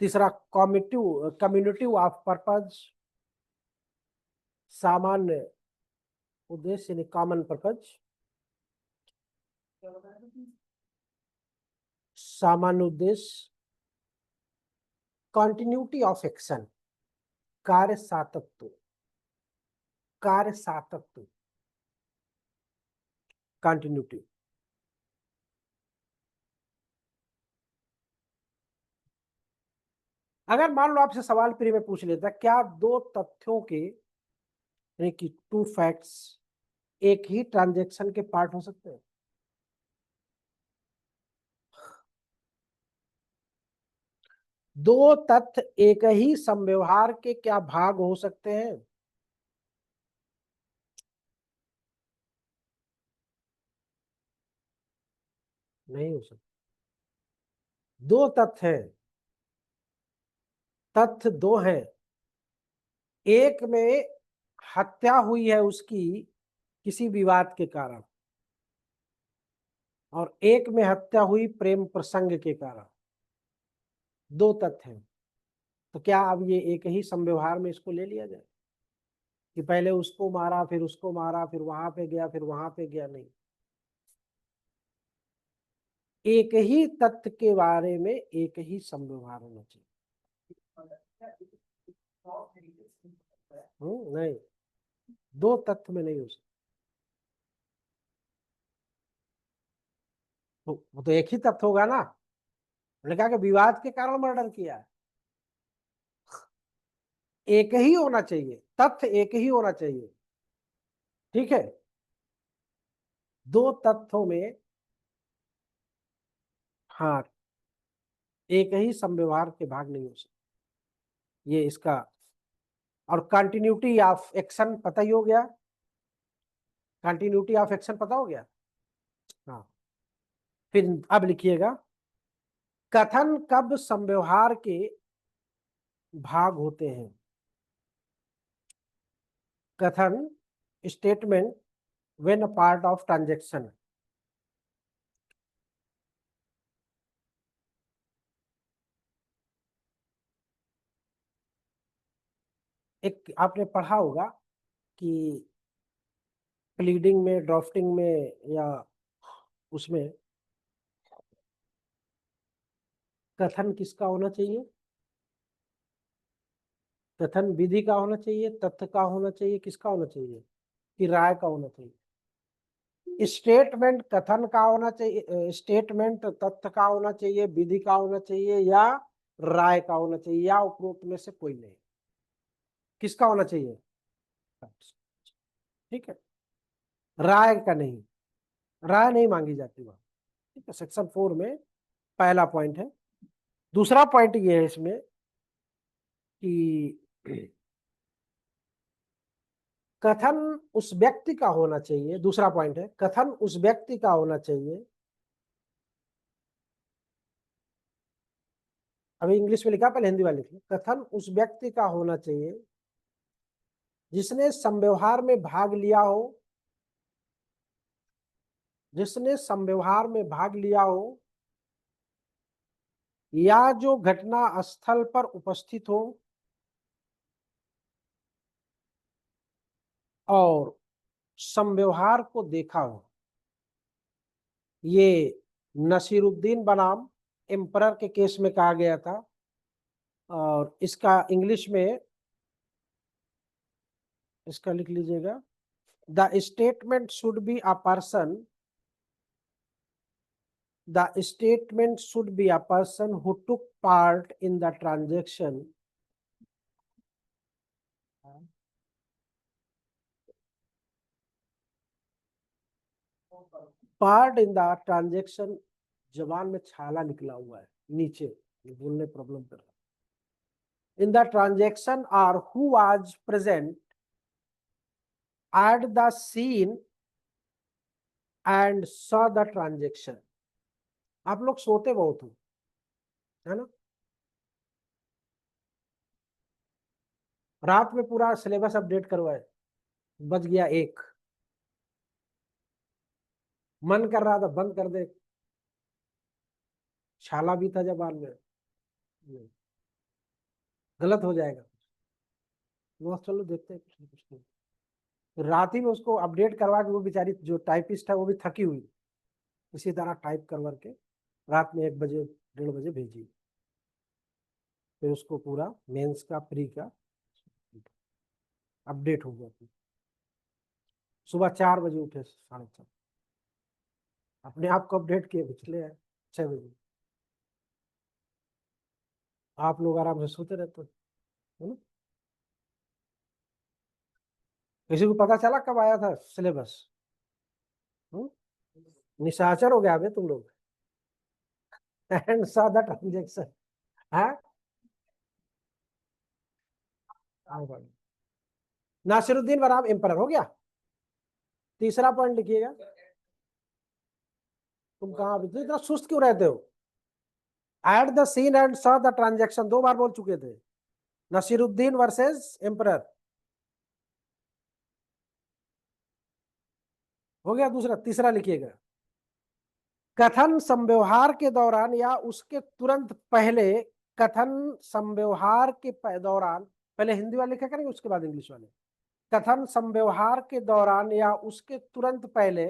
तीसरा कम्यूनिटिव कम्युनिटिव ऑफ पर्पज, सामान्य उद्देश्य यानी कॉमन पर्पज, सामान्य उद्देश्य, कॉन्टिन्यूटी ऑफ एक्शन, कार्य सातत्य, कार्य सातत्य, कंटिन्यूटी। अगर मान लो आपसे सवाल प्री में पूछ लेता, क्या दो तथ्यों के यानी कि टू फैक्ट्स एक ही ट्रांजैक्शन के पार्ट हो सकते हैं? दो तथ्य एक ही संव्यवहार के क्या भाग हो सकते हैं? नहीं हो सकते। दो तथ्य हैं, तथ्य दो हैं, एक में हत्या हुई है उसकी किसी विवाद के कारण और एक में हत्या हुई प्रेम प्रसंग के कारण। दो तथ्य हैं, तो क्या अब ये एक ही संव्यवहार में इसको ले लिया जाए कि पहले उसको मारा फिर उसको मारा फिर वहां पे गया फिर वहां पे गया? नहीं, एक ही तथ्य के बारे में एक ही संव्यवहार होना चाहिए। नहीं, दो तथ्य में नहीं हो सकता। तो वो तो एक ही तथ्य होगा ना। मैंने कहा कि विवाद के कारण मर्डर किया है, एक ही होना चाहिए, तथ्य एक ही होना चाहिए। ठीक है, दो तथ्यों में, हाँ, एक ही संव्यवहार के भाग नहीं हो सकते, ये इसका। और कंटिन्यूटी ऑफ एक्शन पता ही हो गया, कंटिन्यूटी ऑफ एक्शन पता हो गया। हाँ, फिर अब लिखिएगा, कथन कब संव्यवहार के भाग होते हैं। कथन, statement, when a part of transaction. एक आपने पढ़ा होगा कि प्लीडिंग में, ड्राफ्टिंग में, या उसमें कथन किसका होना चाहिए? कथन विधि का होना चाहिए, तथ्य का होना चाहिए, किसका होना चाहिए, कि राय का होना चाहिए? स्टेटमेंट कथन का होना चाहिए, स्टेटमेंट तथ्य का होना चाहिए, विधि का होना चाहिए, या राय का होना चाहिए, या उपरोक्त में से कोई नहीं? किसका होना चाहिए? ठीक है, राय का नहीं, राय नहीं मांगी जाती वहां। ठीक है, सेक्शन 4 में पहला पॉइंट है। दूसरा पॉइंट ये है इसमें कि कथन उस व्यक्ति का होना चाहिए। दूसरा पॉइंट है, कथन उस व्यक्ति का होना चाहिए, अभी इंग्लिश में लिखा, पहले हिंदी वाले लिखिए। कथन उस व्यक्ति का होना चाहिए जिसने संव्यवहार में भाग लिया हो, जिसने संव्यवहार में भाग लिया हो, या जो घटना स्थल पर उपस्थित हो और संव्यवहार को देखा हो। ये नसीरुद्दीन बनाम एम्परर के केस में कहा गया था, और इसका इंग्लिश में, इसका लिख लीजिएगा, the statement should be a person, the statement should be a person who took part in the transaction, part in the transaction. जबान में छाला निकला हुआ है नीचे, बोलने प्रॉब्लम कर रहा है। In the transaction or who was present at the scene and saw the transaction. आप लोग सोते बहुत हो, है ना? रात में पूरा सिलेबस अपडेट करवाए, बज गया 1, मन कर रहा था बंद कर दे, छाला भी था जबान में, गलत हो जाएगा। वो चलो देखते हैं, कुछ नहीं। रात ही में उसको अपडेट करवा के, वो बेचारी जो टाइपिस्ट है वो भी थकी हुई, इसी तरह टाइप करवा के रात में 1 बजे 1:30 बजे भेजी। फिर उसको पूरा मेंस का, प्री का अपडेट हो गया। सुबह 4 बजे उठे, 4:30, अपने आप को अपडेट किए, पिछले 6 बजे। आप लोग आराम से सोते रहते हो, है ना? किसी को पता चला कब आया था सिलेबस? निशाचर हो गया अबे तुम लोग। And saw the transaction. हाँ, नासिरुद्दीन बनाम एम्परर हो गया। तीसरा पॉइंट लिखिएगा। तुम कहाँ अभी तो इतना सुस्त क्यों रहते हो? At the scene and saw the transaction 2 बार बोल चुके थे। नसीरुद्दीन वर्सेस एम्परर हो गया दूसरा। तीसरा लिखिएगा, कथन संव्यवहार के दौरान या उसके तुरंत पहले, कथन संव्यवहार के दौरान, पहले हिंदी वाले लिखा करेंगे उसके बाद इंग्लिश वाले। कथन संव्यवहार के दौरान या उसके तुरंत पहले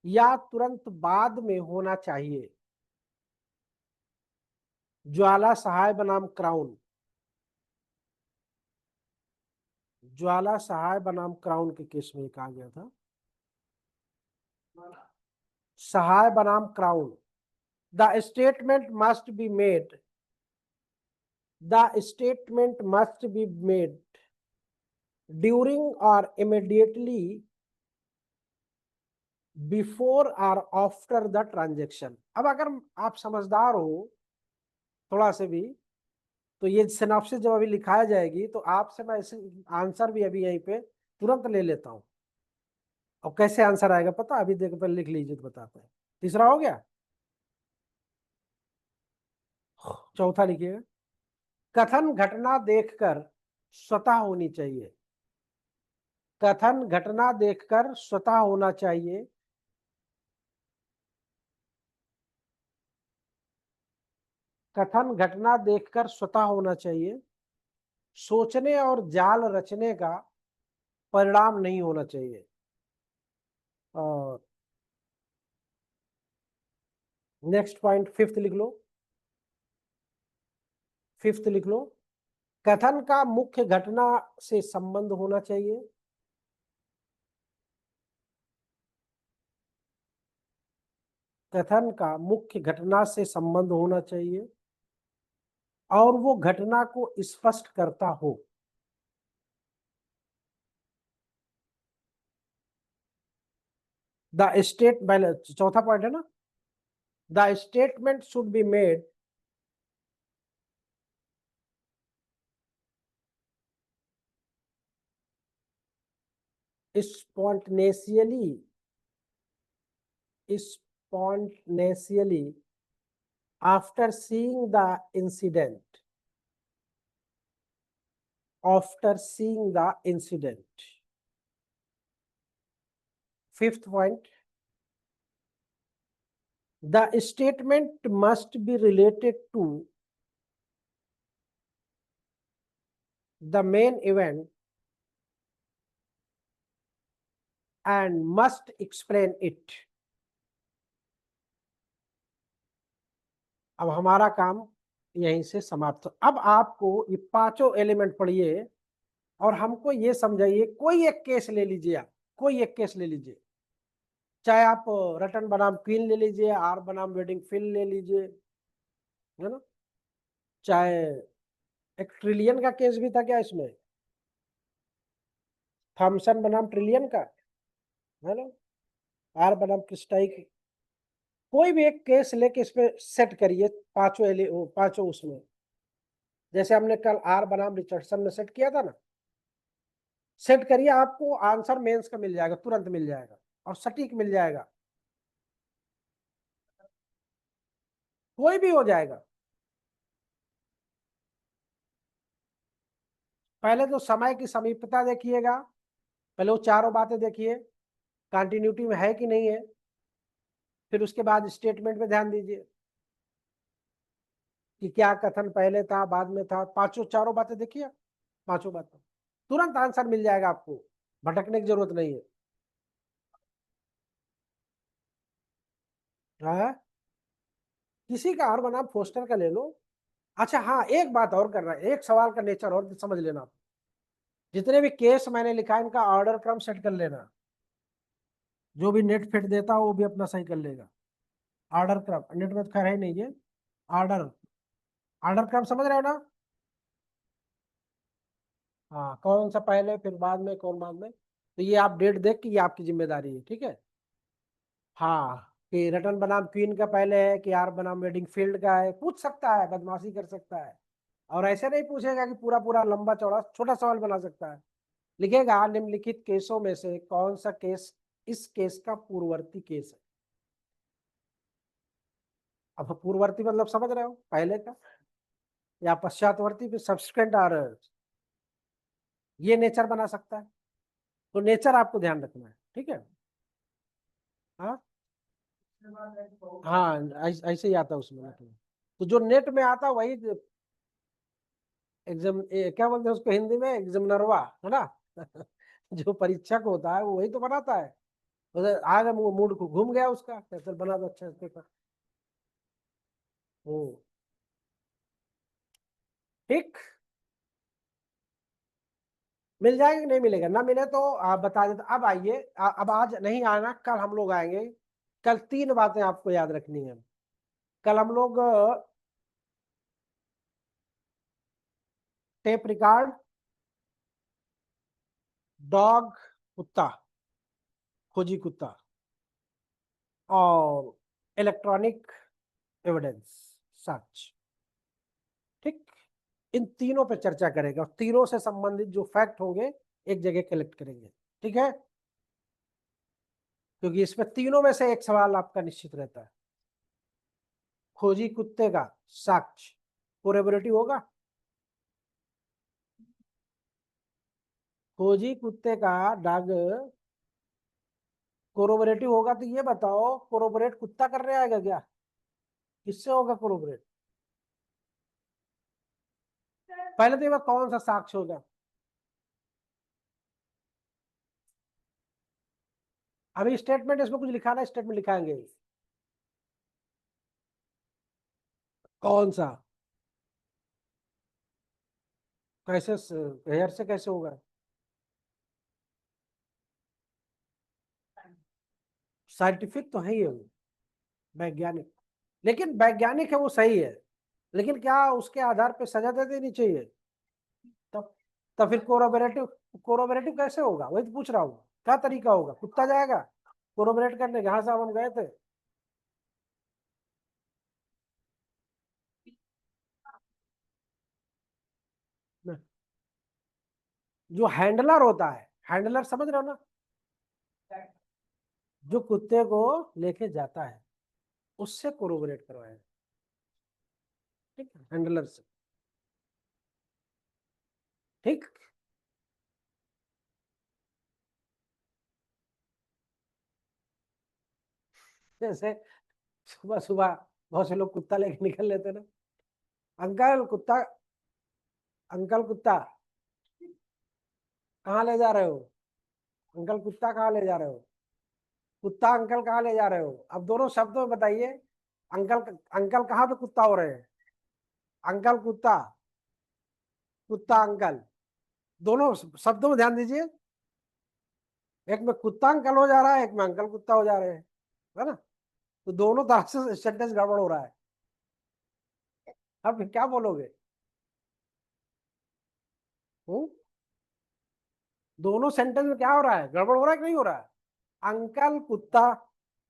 या तुरंत बाद में होना चाहिए। ज्वाला सहाय बनाम क्राउन। ज्वाला सहाय बनाम क्राउन के केस में कहा गया था, सहाय बनाम crown, the statement must be made, the statement must be made during और इमीडिएटली बिफोर और आफ्टर द ट्रांजेक्शन। अब अगर आप समझदार हो थोड़ा से भी, तो ये सिनॉप्सिस जब अभी लिखाया जाएगी तो आपसे मैं इसे आंसर भी अभी यहीं पे तुरंत ले लेता हूं। और कैसे आंसर आएगा पता, अभी देखो पहले लिख लीजिए तो बताते हैं। तीसरा हो गया, चौथा लिखिएगा। कथन घटना देखकर स्वतः होनी चाहिए। कथन घटना देखकर स्वतः होना चाहिए। कथन घटना देखकर स्वतः होना चाहिए। सोचने और जाल रचने का परिणाम नहीं होना चाहिए। और नेक्स्ट पॉइंट फिफ्थ लिख लो। फिफ्थ लिख लो, कथन का मुख्य घटना से संबंध होना चाहिए। कथन का मुख्य घटना से संबंध होना चाहिए और वो घटना को स्पष्ट करता हो। द स्टेट, चौथा पॉइंट है ना, the statement should be made spontaneously, spontaneously after seeing the incident, after seeing the incident. Fifth point, the statement must be related to the main event and must explain it. अब हमारा काम यहीं से समाप्त। अब आपको ये पांचों एलिमेंट पढ़िए और हमको ये समझाइए। कोई एक केस ले लीजिए, आप कोई एक केस ले लीजिए, चाहे आप रटन बनाम क्वीन ले लीजिए, आर बनाम वेडिंग फिल ले लीजिए, है ना, चाहे एक ट्रिलियन का केस भी था क्या इसमें, थॉमसन बनाम ट्रिलियन का, है ना, आर बनाम क्रिस्टाई, कोई भी एक केस लेके इस पे सेट करिए पांचों पांचों उसमें। जैसे हमने कल आर बनाम रिचर्डसन में सेट किया था ना, सेट करिए, आपको आंसर मेंस का मिल जाएगा, तुरंत मिल जाएगा और सटीक मिल जाएगा, कोई भी हो जाएगा। पहले तो समय की समीपता देखिएगा, पहले वो चारों बातें देखिए, कंटिन्यूटी में है कि नहीं है, फिर उसके बाद स्टेटमेंट पे ध्यान दीजिए कि क्या कथन पहले था बाद में था, पांचों चारों बातें देखिए, पांचों बातें तुरंत आंसर मिल जाएगा, आपको भटकने की जरूरत नहीं है। हाँ, किसी का और बनाम फोस्टर का ले लो। अच्छा हाँ, एक बात और करना है, एक सवाल का नेचर और समझ लेना आप। जितने भी केस मैंने लिखा है इनका ऑर्डर क्रम सेट कर लेना, जो भी नेट फिट देता हो वो भी अपना सही कर लेगा। ऑर्डर क्रम नेट में तो खैर है नहीं ये, ऑर्डर, ऑर्डर क्रम समझ रहे हो ना। हाँ, कौन सा पहले फिर बाद में, कौन बाद में, तो ये आप डेट देख के, ये आपकी जिम्मेदारी है, ठीक है। हाँ, कि रटन बनाम क्वीन का पहले है कि आर बनाम वेडिंग फील्ड का है, पूछ सकता है, बदमाशी कर सकता है। और ऐसे नहीं पूछेगा कि पूरा पूरा लंबा चौड़ा, छोटा सवाल बना सकता है। लिखेगा निम्नलिखित केसों में से कौन सा केस इस केस का पूर्ववर्ती केस है। अब पूर्ववर्ती मतलब समझ रहे हो, पहले का, या पश्चातवर्ती पे सब्सिक्वेंट आ रहा है, ये नेचर बना सकता है। तो नेचर आपको ध्यान रखना है, ठीक है। हाँ हाँ, ऐसे ही आता है उसमें मतलब। तो जो नेट में आता है वही एग्जाम, क्या बोलते हैं उसको हिंदी में, एग्जामिनरवा, है ना जो परीक्षक होता है वो वही तो बनाता है। उधर आगे मूड को घूम गया उसका, चल बना दो अच्छा पेपर। ठीक, मिल जाएंगे, नहीं मिलेगा ना, मिले तो आप बता देते। अब आइए, अब आज नहीं आना, कल हम लोग आएंगे। कल 3 बातें आपको याद रखनी है। कल हम लोग टेप रिकॉर्ड, डॉग कुत्ता, खोजी कुत्ता, और इलेक्ट्रॉनिक एविडेंस, सच। ठीक, इन तीनों पे चर्चा करेंगे और तीनों से संबंधित जो फैक्ट होंगे एक जगह कलेक्ट करेंगे। ठीक है, क्योंकि इसमें तीनों में से एक सवाल आपका निश्चित रहता है। खोजी कुत्ते का साक्ष्य कोरेबोरेटिव होगा? खोजी कुत्ते का डॉग कोरोबोरेटिव होगा, तो ये बताओ कोरोबोरेट कुत्ता करने आएगा क्या? किससे होगा कोरोबोरेट? पहले तो ये बात, कौन सा साक्ष्य होगा? अभी स्टेटमेंट इसमें कुछ लिखा ना, स्टेटमेंट लिखाएंगे। कौन सा? कैसे हेयर से कैसे होगा? साइंटिफिक तो है ही है वो, वैज्ञानिक। लेकिन वैज्ञानिक है वो, सही है, लेकिन क्या उसके आधार पे सजा दे देनी चाहिए? तब तब फिर कोरोबरेटिव, कोरोबरेटिव कैसे होगा, वही तो पूछ रहा हूँ। क्या तरीका होगा? कुत्ता जाएगा कोरोबरेट करने? जहां साहब हम गए थे, जो हैंडलर होता है, हैंडलर समझ रहे हो ना, जो कुत्ते को लेके जाता है, उससे कोरोबरेट करवाया। ठीक है, हैंडलर से। ठीक, जैसे सुबह सुबह बहुत से लोग कुत्ता लेके निकल लेते ना, अंकल कुत्ता, अंकल कुत्ता कहाँ ले जा रहे हो? अंकल कुत्ता कहाँ ले जा रहे हो? कुत्ता अंकल कहाँ ले जा रहे हो? अब दोनों शब्दों में बताइए, अंकल, अंकल कहाँ पे कुत्ता हो रहे हैं? अंकल कुत्ता, कुत्ता अंकल, दोनों शब्दों में ध्यान दीजिए। एक में कुत्ता अंकल हो जा रहा है, एक में अंकल कुत्ता हो जा रहे हैं, है ना? तो दोनों तरह से सेंटेंस गड़बड़ हो रहा है। अब फिर क्या बोलोगे? हम्म? दोनों सेंटेंस में क्या हो रहा है, गड़बड़ हो रहा है कि नहीं हो रहा है? अंकल कुत्ता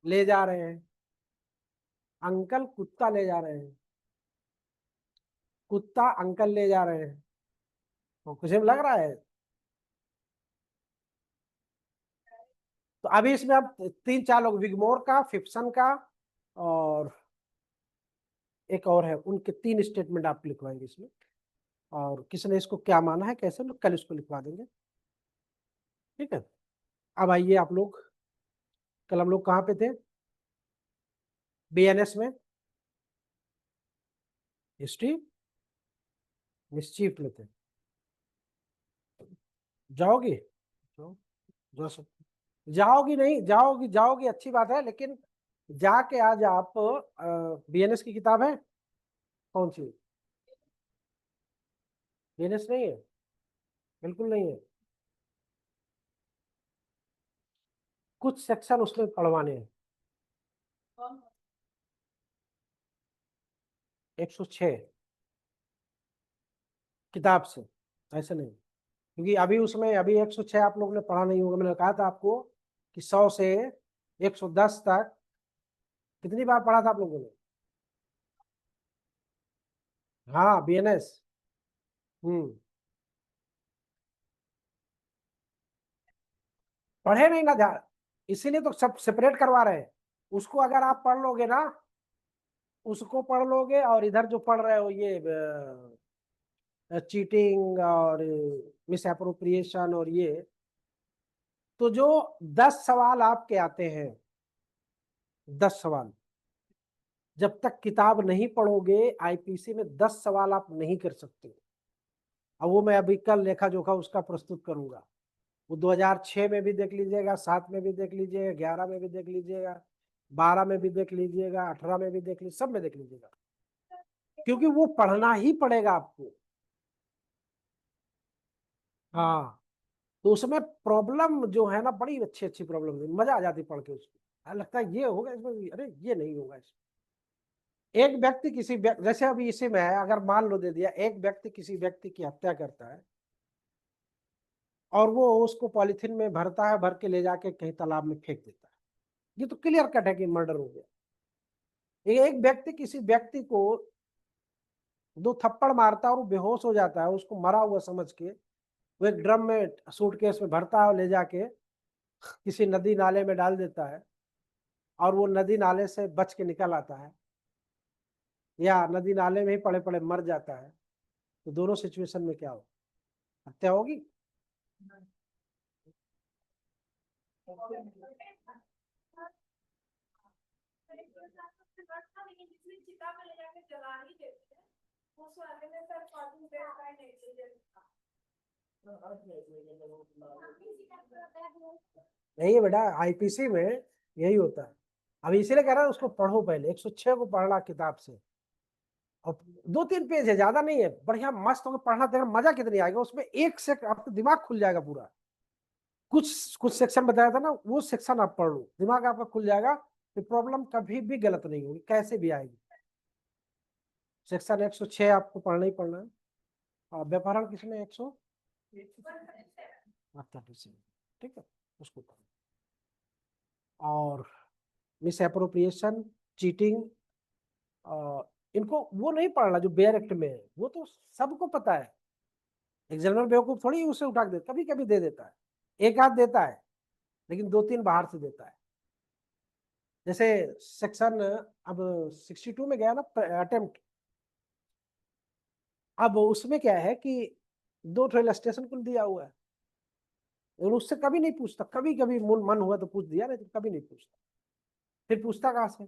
ले जा रहे हैं, अंकल कुत्ता ले जा रहे हैं, कुत्ता अंकल ले जा रहे हैं। तो कुछ लग रहा है? तो अभी इसमें आप 3-4 लोग, विगमोर का, फिप्सन का, और एक और है, उनके 3 स्टेटमेंट आप लिखवाएंगे इसमें, और किसने इसको क्या माना है कैसे, लोग कल इसको लिखवा देंगे। ठीक है, अब आइए आप लोग, कल हम लोग कहाँ पे थे? बीएनएस में हिस्ट्री मिस्चीफ में थे। जाओगी? जाओ, जा सकते, जाओगी नहीं, जाओगी, जाओगी अच्छी बात है, लेकिन जाके आज आप बीएनएस की किताब है कौन सी? बीएनएस नहीं है, बिल्कुल नहीं है। कुछ सेक्शन उसमें पढ़वाने हैं। 106 किताब से, ऐसे नहीं, क्योंकि अभी उसमें अभी 106 आप लोगों ने पढ़ा नहीं होगा। मैंने कहा था आपको कि 100 से 110 तक कितनी बार पढ़ा था आप लोगों ने? हाँ, बीएनएस। पढ़े नहीं ना ध्यान, इसीलिए तो सब सेपरेट करवा रहे हैं। उसको अगर आप पढ़ लोगे ना, उसको पढ़ लोगे, और इधर जो पढ़ रहे हो ये चीटिंग और मिस अप्रोप्रिएशन और ये, तो जो 10 सवाल आपके आते हैं, 10 सवाल, जब तक किताब नहीं पढ़ोगे आईपीसी में 10 सवाल आप नहीं कर सकते। अब वो मैं अभी कल लेखा जोखा उसका प्रस्तुत करूंगा। वो 2006 में भी देख लीजिएगा, 7 में भी देख लीजिएगा, 11 में भी देख लीजिएगा, 12 में भी देख लीजिएगा, 18 में भी देख लीजिए, सब में देख लीजिएगा, क्योंकि वो पढ़ना ही पड़ेगा आपको। हाँ, तो उसमें प्रॉब्लम जो है ना, बड़ी अच्छी अच्छी प्रॉब्लम है, मजा आ जाती पढ़ के उसको, लगता है ये होगा इसमें, अरे ये नहीं होगा इसमें। एक व्यक्ति किसी जैसे अभी इसी में है, अगर मान लो दे दिया, एक व्यक्ति किसी व्यक्ति की हत्या करता है और वो उसको पॉलिथीन में भरता है, भर के ले जाके कहीं तालाब में फेंक देता है, ये तो क्लियर कट है कि मर्डर हो गया। एक व्यक्ति किसी व्यक्ति को 2 थप्पड़ मारता है और वो बेहोश हो जाता है, उसको मरा हुआ समझ के वो एक ड्रम में, सूटकेस में भरता है और ले जाके किसी नदी नाले में डाल देता है, और वो नदी नाले से बच के निकल आता है, या नदी नाले में ही पड़े पड़े मर जाता है, तो दोनों सिचुएशन में क्या हो, हत्या होगी। नहीं बेटा, आईपीसी में यही होता है। अब इसीलिए कह रहा है उसको पढ़ो, पहले 106 को पढ़ना किताब से, और 2-3 पेज है, ज्यादा नहीं है, बढ़िया मस्त होकर पढ़ना, देखना मजा कितनी आएगा उसमें, एक से आपका दिमाग खुल जाएगा पूरा। कुछ कुछ सेक्शन बताया था ना, वो सेक्शन आप पढ़ लो, दिमाग आपका खुल जाएगा, फिर प्रॉब्लम कभी भी गलत नहीं होगी, कैसे भी आएगी। सेक्शन 106 आपको पढ़ना ही पढ़ना है। और व्यापारण किसने 137, ठीक है, उसको पढ़ना। और मिस अप्रोप्रिएशन, चीटिंग, इनको वो नहीं पढ़ना जो बेयर एक्ट में है, वो तो सबको पता है, एग्जामिनर बेवकूफ थोड़ी उसे उठा के दे, कभी कभी दे देता है, एक आध देता है, लेकिन 2-3 बाहर से देता है। जैसे सेक्शन अब 62 में गया ना, अटेम्प्ट, अब उसमें क्या है कि 2 ट्रेल स्टेशन कुल दिया हुआ है, और उससे कभी नहीं पूछता, कभी कभी मन हुआ तो पूछ दिया, नहीं तो कभी नहीं पूछता, फिर पूछता कहाँ से,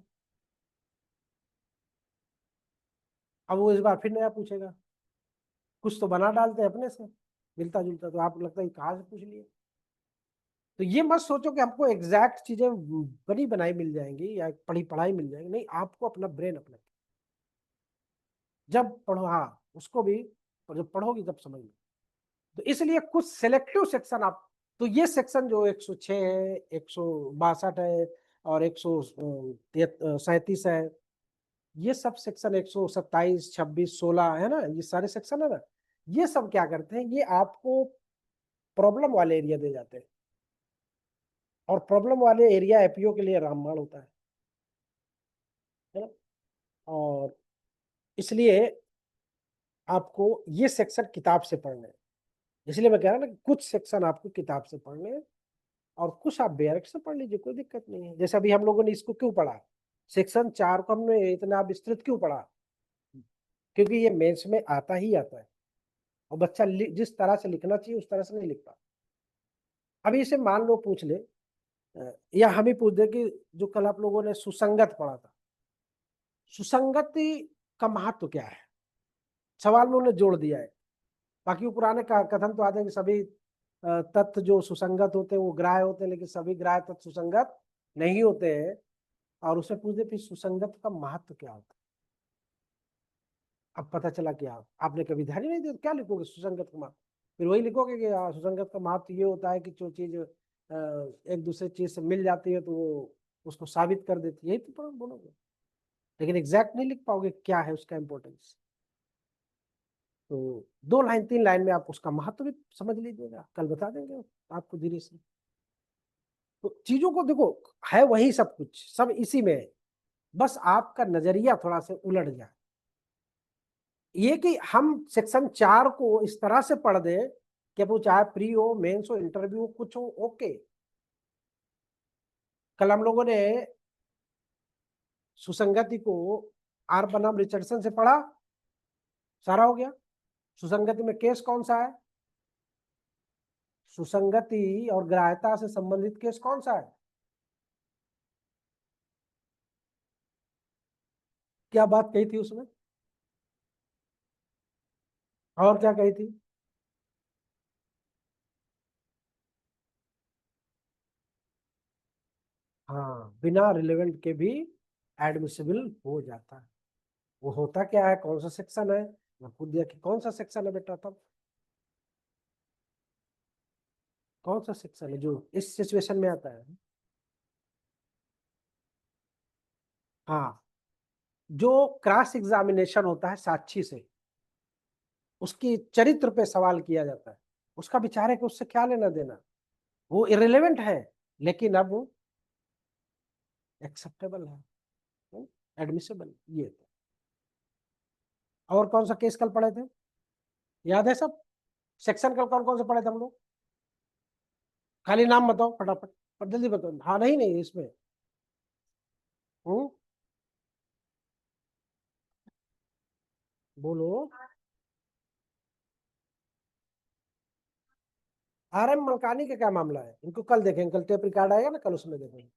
अब वो इस बार फिर नया पूछेगा, कुछ तो बना डालते हैं अपने से मिलता जुलता, तो आप लगता है कहाँ से पूछ लिए। तो ये मत सोचो कि हमको एग्जैक्ट चीजें बनी बनाई मिल जाएंगी या पढ़ी पढ़ाई मिल जाएगी, नहीं, आपको अपना ब्रेन अपना, जब पढ़ो, हाँ उसको भी, और जब पढ़ोगी तब समझ लो। तो इसलिए कुछ सिलेक्टिव सेक्शन आप, तो ये सेक्शन जो 106 है, 162 है, और 137 है, ये सब सेक्शन 127, 26, 16 है ना, ये सारे सेक्शन है ना, ये सब क्या करते हैं, ये आपको प्रॉब्लम वाले एरिया दे जाते हैं, और प्रॉब्लम वाले एरिया एपीओ के लिए रामबाण होता है ना। और इसलिए आपको ये सेक्शन किताब से पढ़ने हैं, इसलिए मैं कह रहा ना कि कुछ सेक्शन आपको किताब से पढ़ने हैं, और कुछ आप बेयरक्ट से पढ़ लीजिए, कोई दिक्कत नहीं है। जैसे अभी हम लोगों ने इसको क्यों पढ़ा, सेक्शन 4 को हमने इतना विस्तृत क्यों पढ़ा, क्योंकि ये मेंस में आता ही आता है, और बच्चा जिस तरह से लिखना चाहिए उस तरह से नहीं लिख पाता। अभी इसे मान लो पूछ ले, या हम ही पूछ दे कि जो कल आप लोगों ने सुसंगत पढ़ा था, सुसंगति का महत्व क्या है, सवाल में उन्होंने जोड़ दिया है। बाकी वो पुराने कथन तो आते हैं कि सभी तत्व जो सुसंगत होते हैं वो ग्राह्य होते हैं, लेकिन सभी ग्राह्य तत्व सुसंगत नहीं होते हैं। और उससे पूछते फिर सुसंगत का महत्व क्या होता है, अब पता चला कि आपने कभी ध्यान ही नहीं दिया, क्या लिखोगे सुसंगत का महत्व, फिर वही लिखोगे कि सुसंगत का महत्व ये होता है कि जो चीज एक दूसरे चीज से मिल जाती है तो वो उसको साबित कर देती है, यही तो बोलोगे, लेकिन एग्जैक्ट नहीं लिख पाओगे क्या है उसका इंपॉर्टेंस। तो 2 लाइन 3 लाइन में आप उसका महत्व भी समझ लीजिएगा, कल बता देंगे आपको धीरे से। तो चीजों को देखो, है वही सब कुछ, सब इसी में है, बस आपका नजरिया थोड़ा सा उलट जाए। ये कि हम सेक्शन 4 को इस तरह से पढ़ दें कि वो चाहे प्री हो, मेंस हो, इंटरव्यू हो, कुछ हो, ओके। कल हम लोगों ने सुसंगति को आर बनाम रिचर्डसन से पढ़ा, सारा हो गया। सुसंगति में केस कौन सा है, सुसंगति और ग्राह्यता से संबंधित केस कौन सा है, क्या बात कही थी उसमें, और क्या कही थी, हाँ, बिना रिलेवेंट के भी एडमिसिबल हो जाता है। वो होता क्या है, कौन सा सेक्शन है, मैं खुद दिया कि कौन सा सेक्शन है बेटा, तब कौन सा सेक्शन है जो इस सिचुएशन में आता है। हाँ, जो क्रॉस एग्जामिनेशन होता है साक्षी से, उसकी चरित्र पे सवाल किया जाता है, उसका विचार है कि उससे क्या लेना देना, वो इरेलीवेंट है, लेकिन अब वो एक्सेप्टेबल है, एडमिसेबल, ये था। और कौन सा केस कल पढ़े थे, याद है सब? सेक्शन कल कौन कौन से पढ़े थे हम लोग? खाली नाम बताओ फटाफट, पर जल्दी बताओ। हाँ, नहीं नहीं, इसमें हम्म, बोलो। RM मलकानी का क्या मामला है, इनको कल देखेंगे, कल टेप रिकॉर्ड आएगा ना, कल उसमें देखेंगे।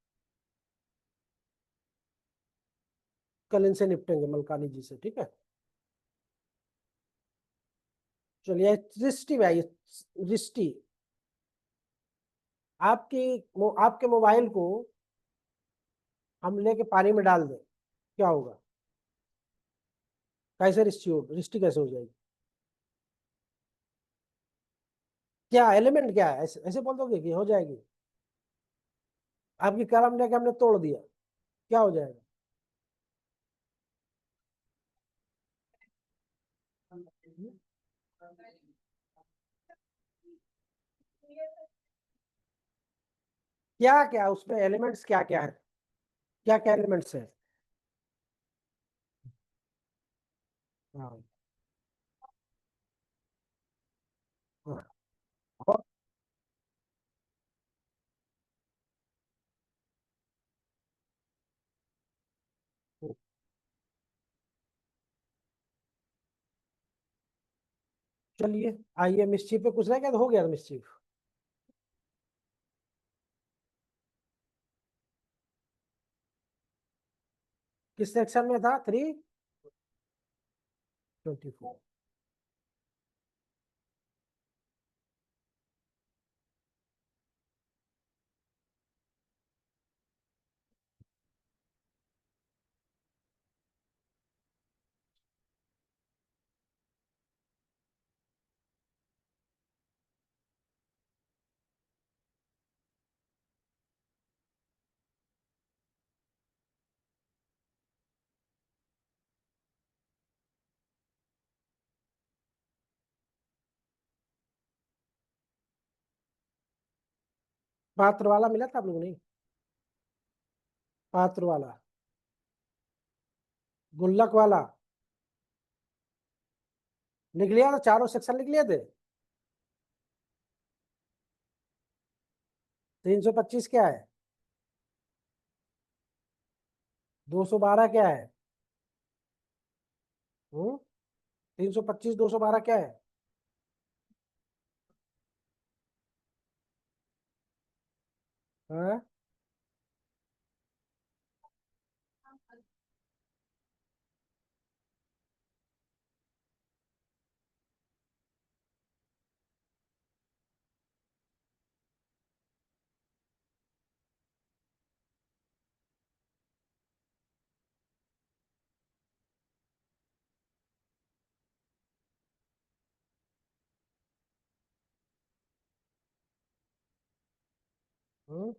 कल इनसे निपटेंगे मलकानी जी से, ठीक है। चलिए, रिष्टी भाई, रिष्टी, आपके मोबाइल को हम लेके पानी में डाल दें, क्या होगा? कैसे रिष्टी कैसे हो जाएगी? क्या एलिमेंट क्या है, ऐसे ऐसे बोल दोगे कि हो जाएगी? आपकी कलम लेके हमने तोड़ दिया, क्या हो जाएगा? क्या क्या उसमें एलिमेंट्स क्या क्या है, क्या क्या एलिमेंट्स है? हाँ, हाँ, और चलिए, आइए, मिस्चीफ पे कुछ रह गया तो हो गया मिस्चीफ। किस सेक्शन में था? 324। पात्र वाला मिला था आप लोग, नहीं? पात्र वाला, गुल्लक वाला लिख लिया था, चारों सेक्शन लिख लिए थे। 325 क्या है? 212 क्या है? 325, 212 क्या है? हाँ? हम्म,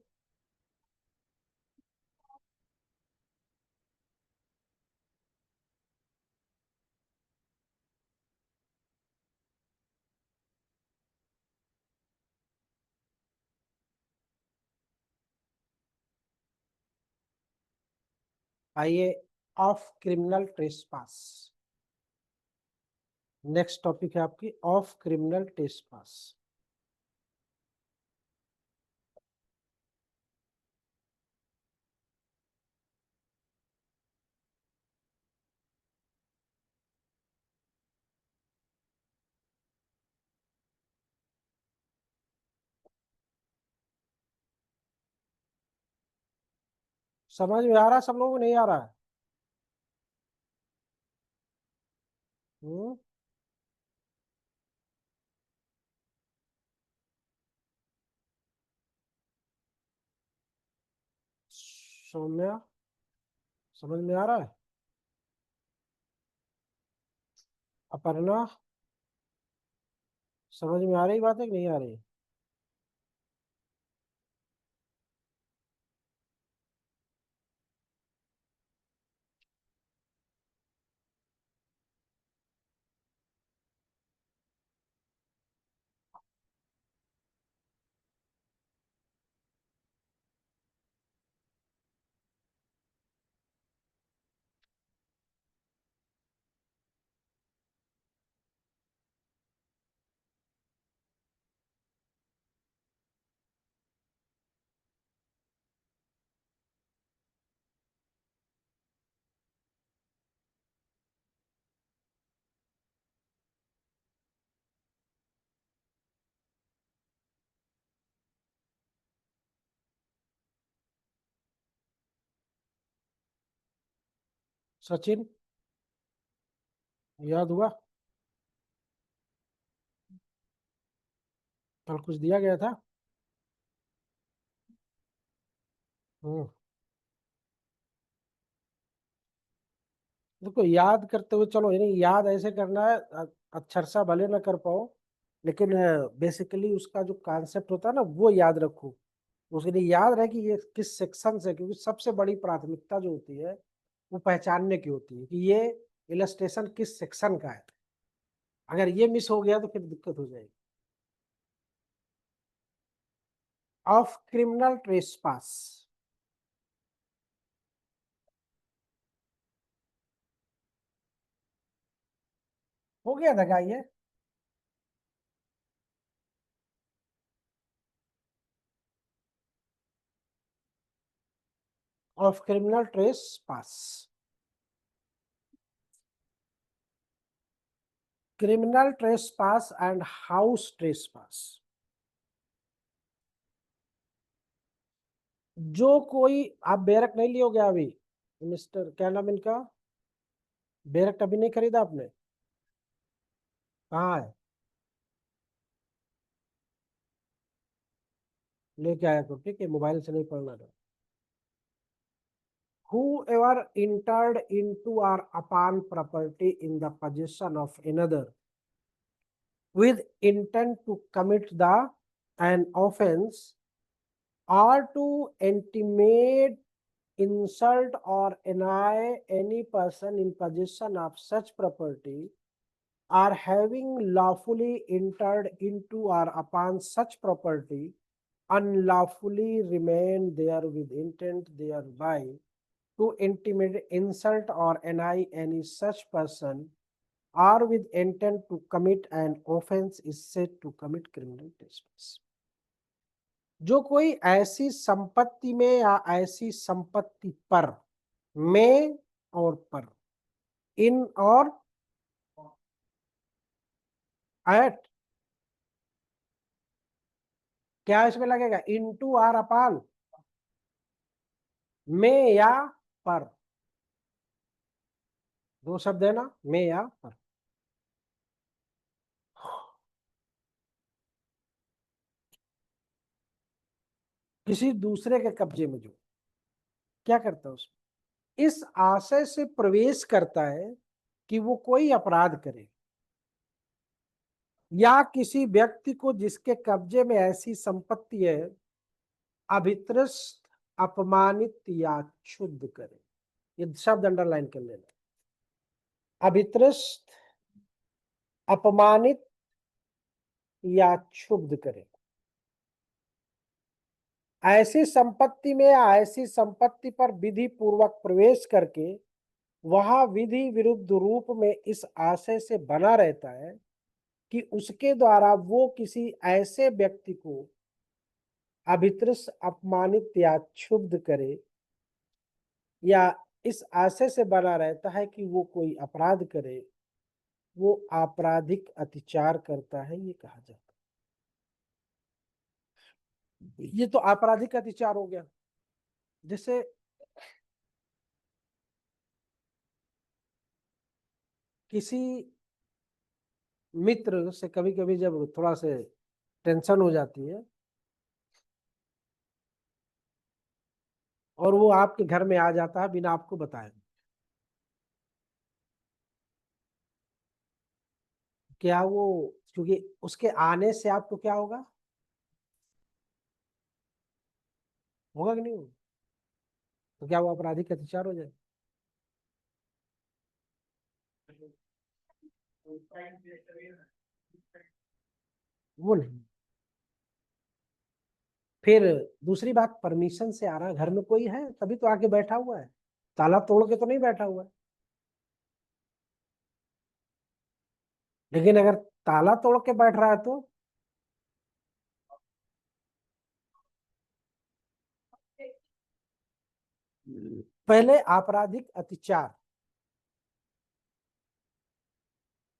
आइए, of criminal trespass, next topic है आपकी ऑफ क्रिमिनल ट्रेसपास। समझ में आ रहा है सब लोगों को, नहीं आ रहा है? हम्म, सौम्या, समझ में आ रहा है? अपर्णा, समझ में आ रही बात है कि नहीं आ रही? सचिन, याद हुआ? कल कुछ दिया गया था। हम्म। देखो, याद करते हुए चलो, यानी याद ऐसे करना है, अक्षर सा भले ना कर पाओ, लेकिन बेसिकली उसका जो कॉन्सेप्ट होता है ना वो याद रखो। उसके लिए याद रहे कि ये किस सेक्शन से, क्योंकि सबसे बड़ी प्राथमिकता जो होती है वो पहचानने की होती है कि ये इलस्ट्रेशन किस सेक्शन का है। अगर ये मिस हो गया तो फिर दिक्कत हो जाएगी। Of criminal trespass. हो गया था क्या ये? Of criminal trespass. Criminal trespass and house trespass. जो कोई, आप बेरक नहीं लियोगे अभी? मिस्टर क्या नाम इनका? बेरक अभी नहीं खरीदा आपने? कहाँ है? लेके आया तो ठीक है, मोबाइल से नहीं पढ़ना था। Whoever entered into or upon property in the possession of another with intent to commit an offense or to intimidate, insult or annoy any person in possession of such property, or having lawfully entered into or upon such property, unlawfully remain there with intent thereby to intimidate, insult or annoy any such person, or with intent to commit an offense is said to commit criminal trespass. जो कोई ऐसी संपत्ति में या ऐसी संपत्ति पर, में और पर, इन और एट, क्या इसमें लगेगा? इनटू आर अपान, में या पर, दो शब्द है ना, में या पर। किसी दूसरे के कब्जे में जो क्या करता है उसमें, इस आशय से प्रवेश करता है कि वो कोई अपराध करे, या किसी व्यक्ति को जिसके कब्जे में ऐसी संपत्ति है अभित्रस्त, अपमानित या क्षुब्ध करे। ये शब्द अंडरलाइन कर लेना। अभित्रस्त, अपमानित या क्षुब्ध करे। ऐसी संपत्ति में या ऐसी संपत्ति पर विधि पूर्वक प्रवेश करके वह विधि विरुद्ध रूप में इस आशय से बना रहता है कि उसके द्वारा वो किसी ऐसे व्यक्ति को अभित्रस्त, अपमानित या क्षुब्ध करे, या इस आशय से बना रहता है कि वो कोई अपराध करे, वो आपराधिक अत्याचार करता है, ये कहा जाता है। ये तो आपराधिक अत्याचार हो गया। जैसे किसी मित्र से कभी कभी जब थोड़ा से टेंशन हो जाती है और वो आपके घर में आ जाता है बिना आपको बताए। क्या वो, क्योंकि उसके आने से आपको क्या होगा, होगा कि नहीं होगा? तो क्या वो आपराधिक अत्याचार हो जाए? वो नहीं। फिर दूसरी बात, परमिशन से आ रहा है, घर में कोई है तभी तो आके बैठा हुआ है, ताला तोड़ के तो नहीं बैठा हुआ है। लेकिन अगर ताला तोड़ के बैठ रहा है तो पहले आपराधिक अत्याचार,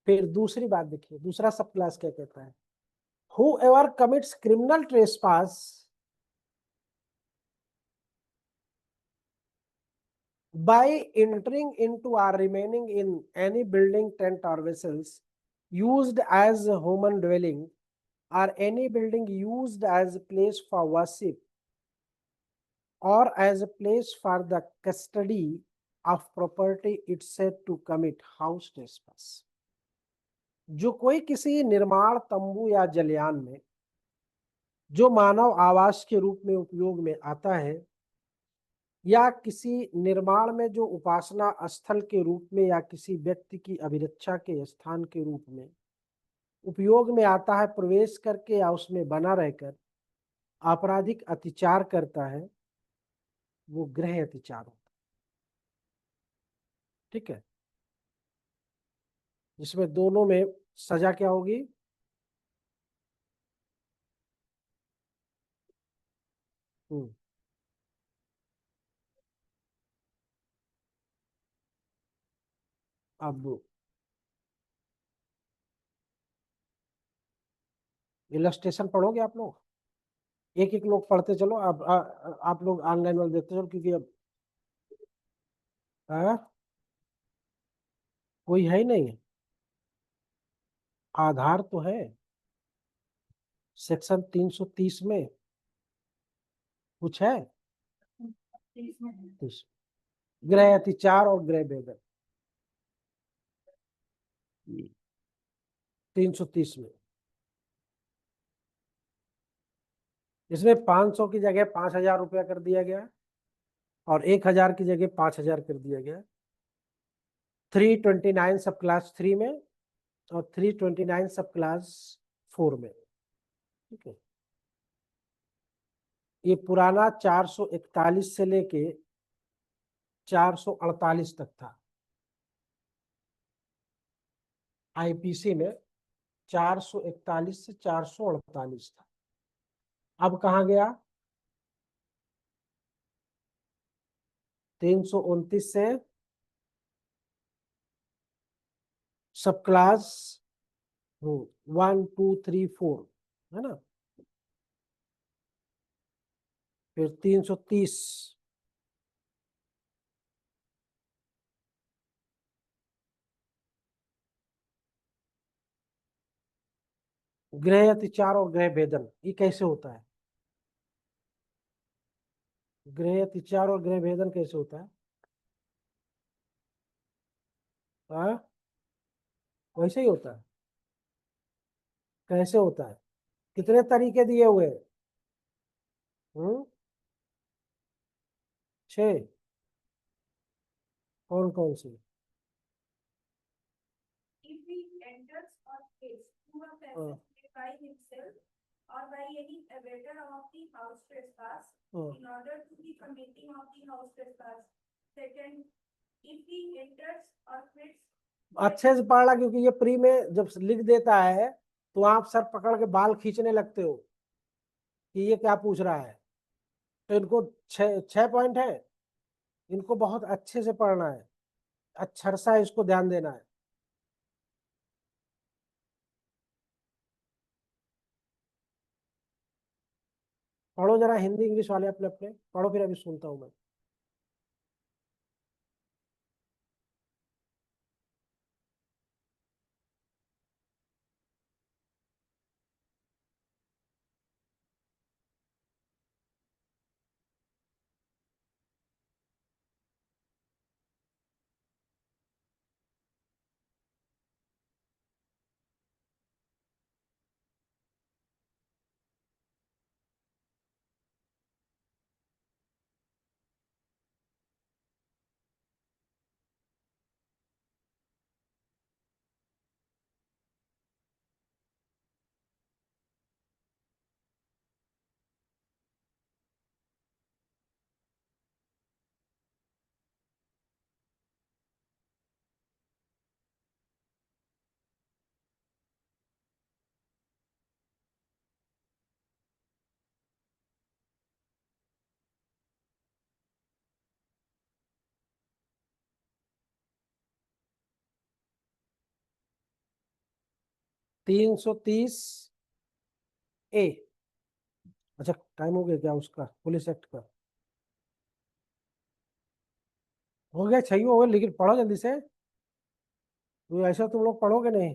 फिर दूसरी बात देखिए, दूसरा सब क्लास क्या कहता है, whoever commits criminal trespass by entering into or remaining in any building, tent or vessels used as a human dwelling, or any building used as a place for worship or as a place for the custody of property, it's said to commit house trespass। जो कोई किसी निर्माण तंबू या जलयान में जो मानव आवास के रूप में उपयोग में आता है, या किसी निर्माण में जो उपासना स्थल के रूप में या किसी व्यक्ति की अभिरक्षा के स्थान के रूप में उपयोग में आता है, प्रवेश करके या उसमें बना रहकर आपराधिक अत्याचार करता है, वो गृह अत्याचार होता है। ठीक है, जिसमें दोनों में सजा क्या होगी? हम्म, अब इलस्ट्रेशन पढ़ोगे आप लोग? एक एक लोग पढ़ते चलो, आप लोग ऑनलाइन वाले देखते चलो, क्योंकि अब कोई है ही नहीं। आधार तो है सेक्शन 330 में, कुछ है 30, गृह अतिचार और गृह भेदन, 330 में। इसमें 500 की जगह 5,000 रुपया कर दिया गया, और 1,000 की जगह 5,000 कर दिया गया। 329 सब क्लास 3 में और 329 सब क्लास 4 में। ठीक है, ये पुराना 441 से लेके 448 तक था। आईपीसी में 441 से 448 था। अब कहाँ गया? 329 से सब क्लास 1 2 3 4, है ना? फिर 330 गृह अतिचार और गृह भेदन, ये कैसे होता है? गृह अतिचार और गृह भेदन कैसे होता है? हाँ, वैसे ही होता है। कैसे होता है? कितने तरीके दिए हुए हैं? हम्म, 6। कौन कौन से? If he enters or is to a हाँ, person by himself or by any avatar of the house trespass हाँ, in order to the committing of the house trespass. Second, if he enters or quits अच्छे से पढ़ना, क्योंकि ये प्री में जब लिख देता है तो आप सर पकड़ के बाल खींचने लगते हो कि ये क्या पूछ रहा है। तो इनको 6 पॉइंट है, इनको बहुत अच्छे से पढ़ना है, अक्षरशः इसको ध्यान देना है। पढ़ो जरा, हिंदी इंग्लिश वाले अपने अपने पढ़ो, फिर अभी सुनता हूँ मैं। 330A। अच्छा टाइम हो गया क्या उसका, पुलिस एक्ट का? हो गया, 6 हो गया, लेकिन पढ़ो जल्दी से, तो ऐसा तुम लोग पढ़ोगे नहीं।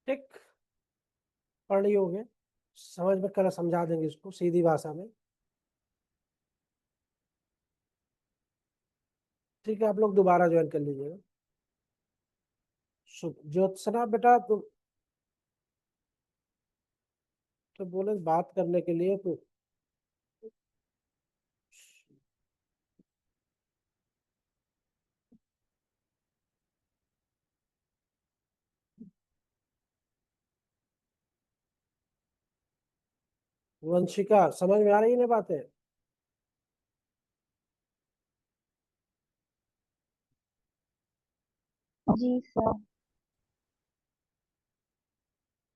ठीक, पढ़ ली होगे, समझ में, कल समझा देंगे इसको सीधी भाषा में। ठीक है, आप लोग दोबारा ज्वाइन कर लीजिएगा। ज्योत्सना बेटा, तो बोले बात करने के लिए तो। वंशिका, समझ में आ रही है ना बातें? जी सर।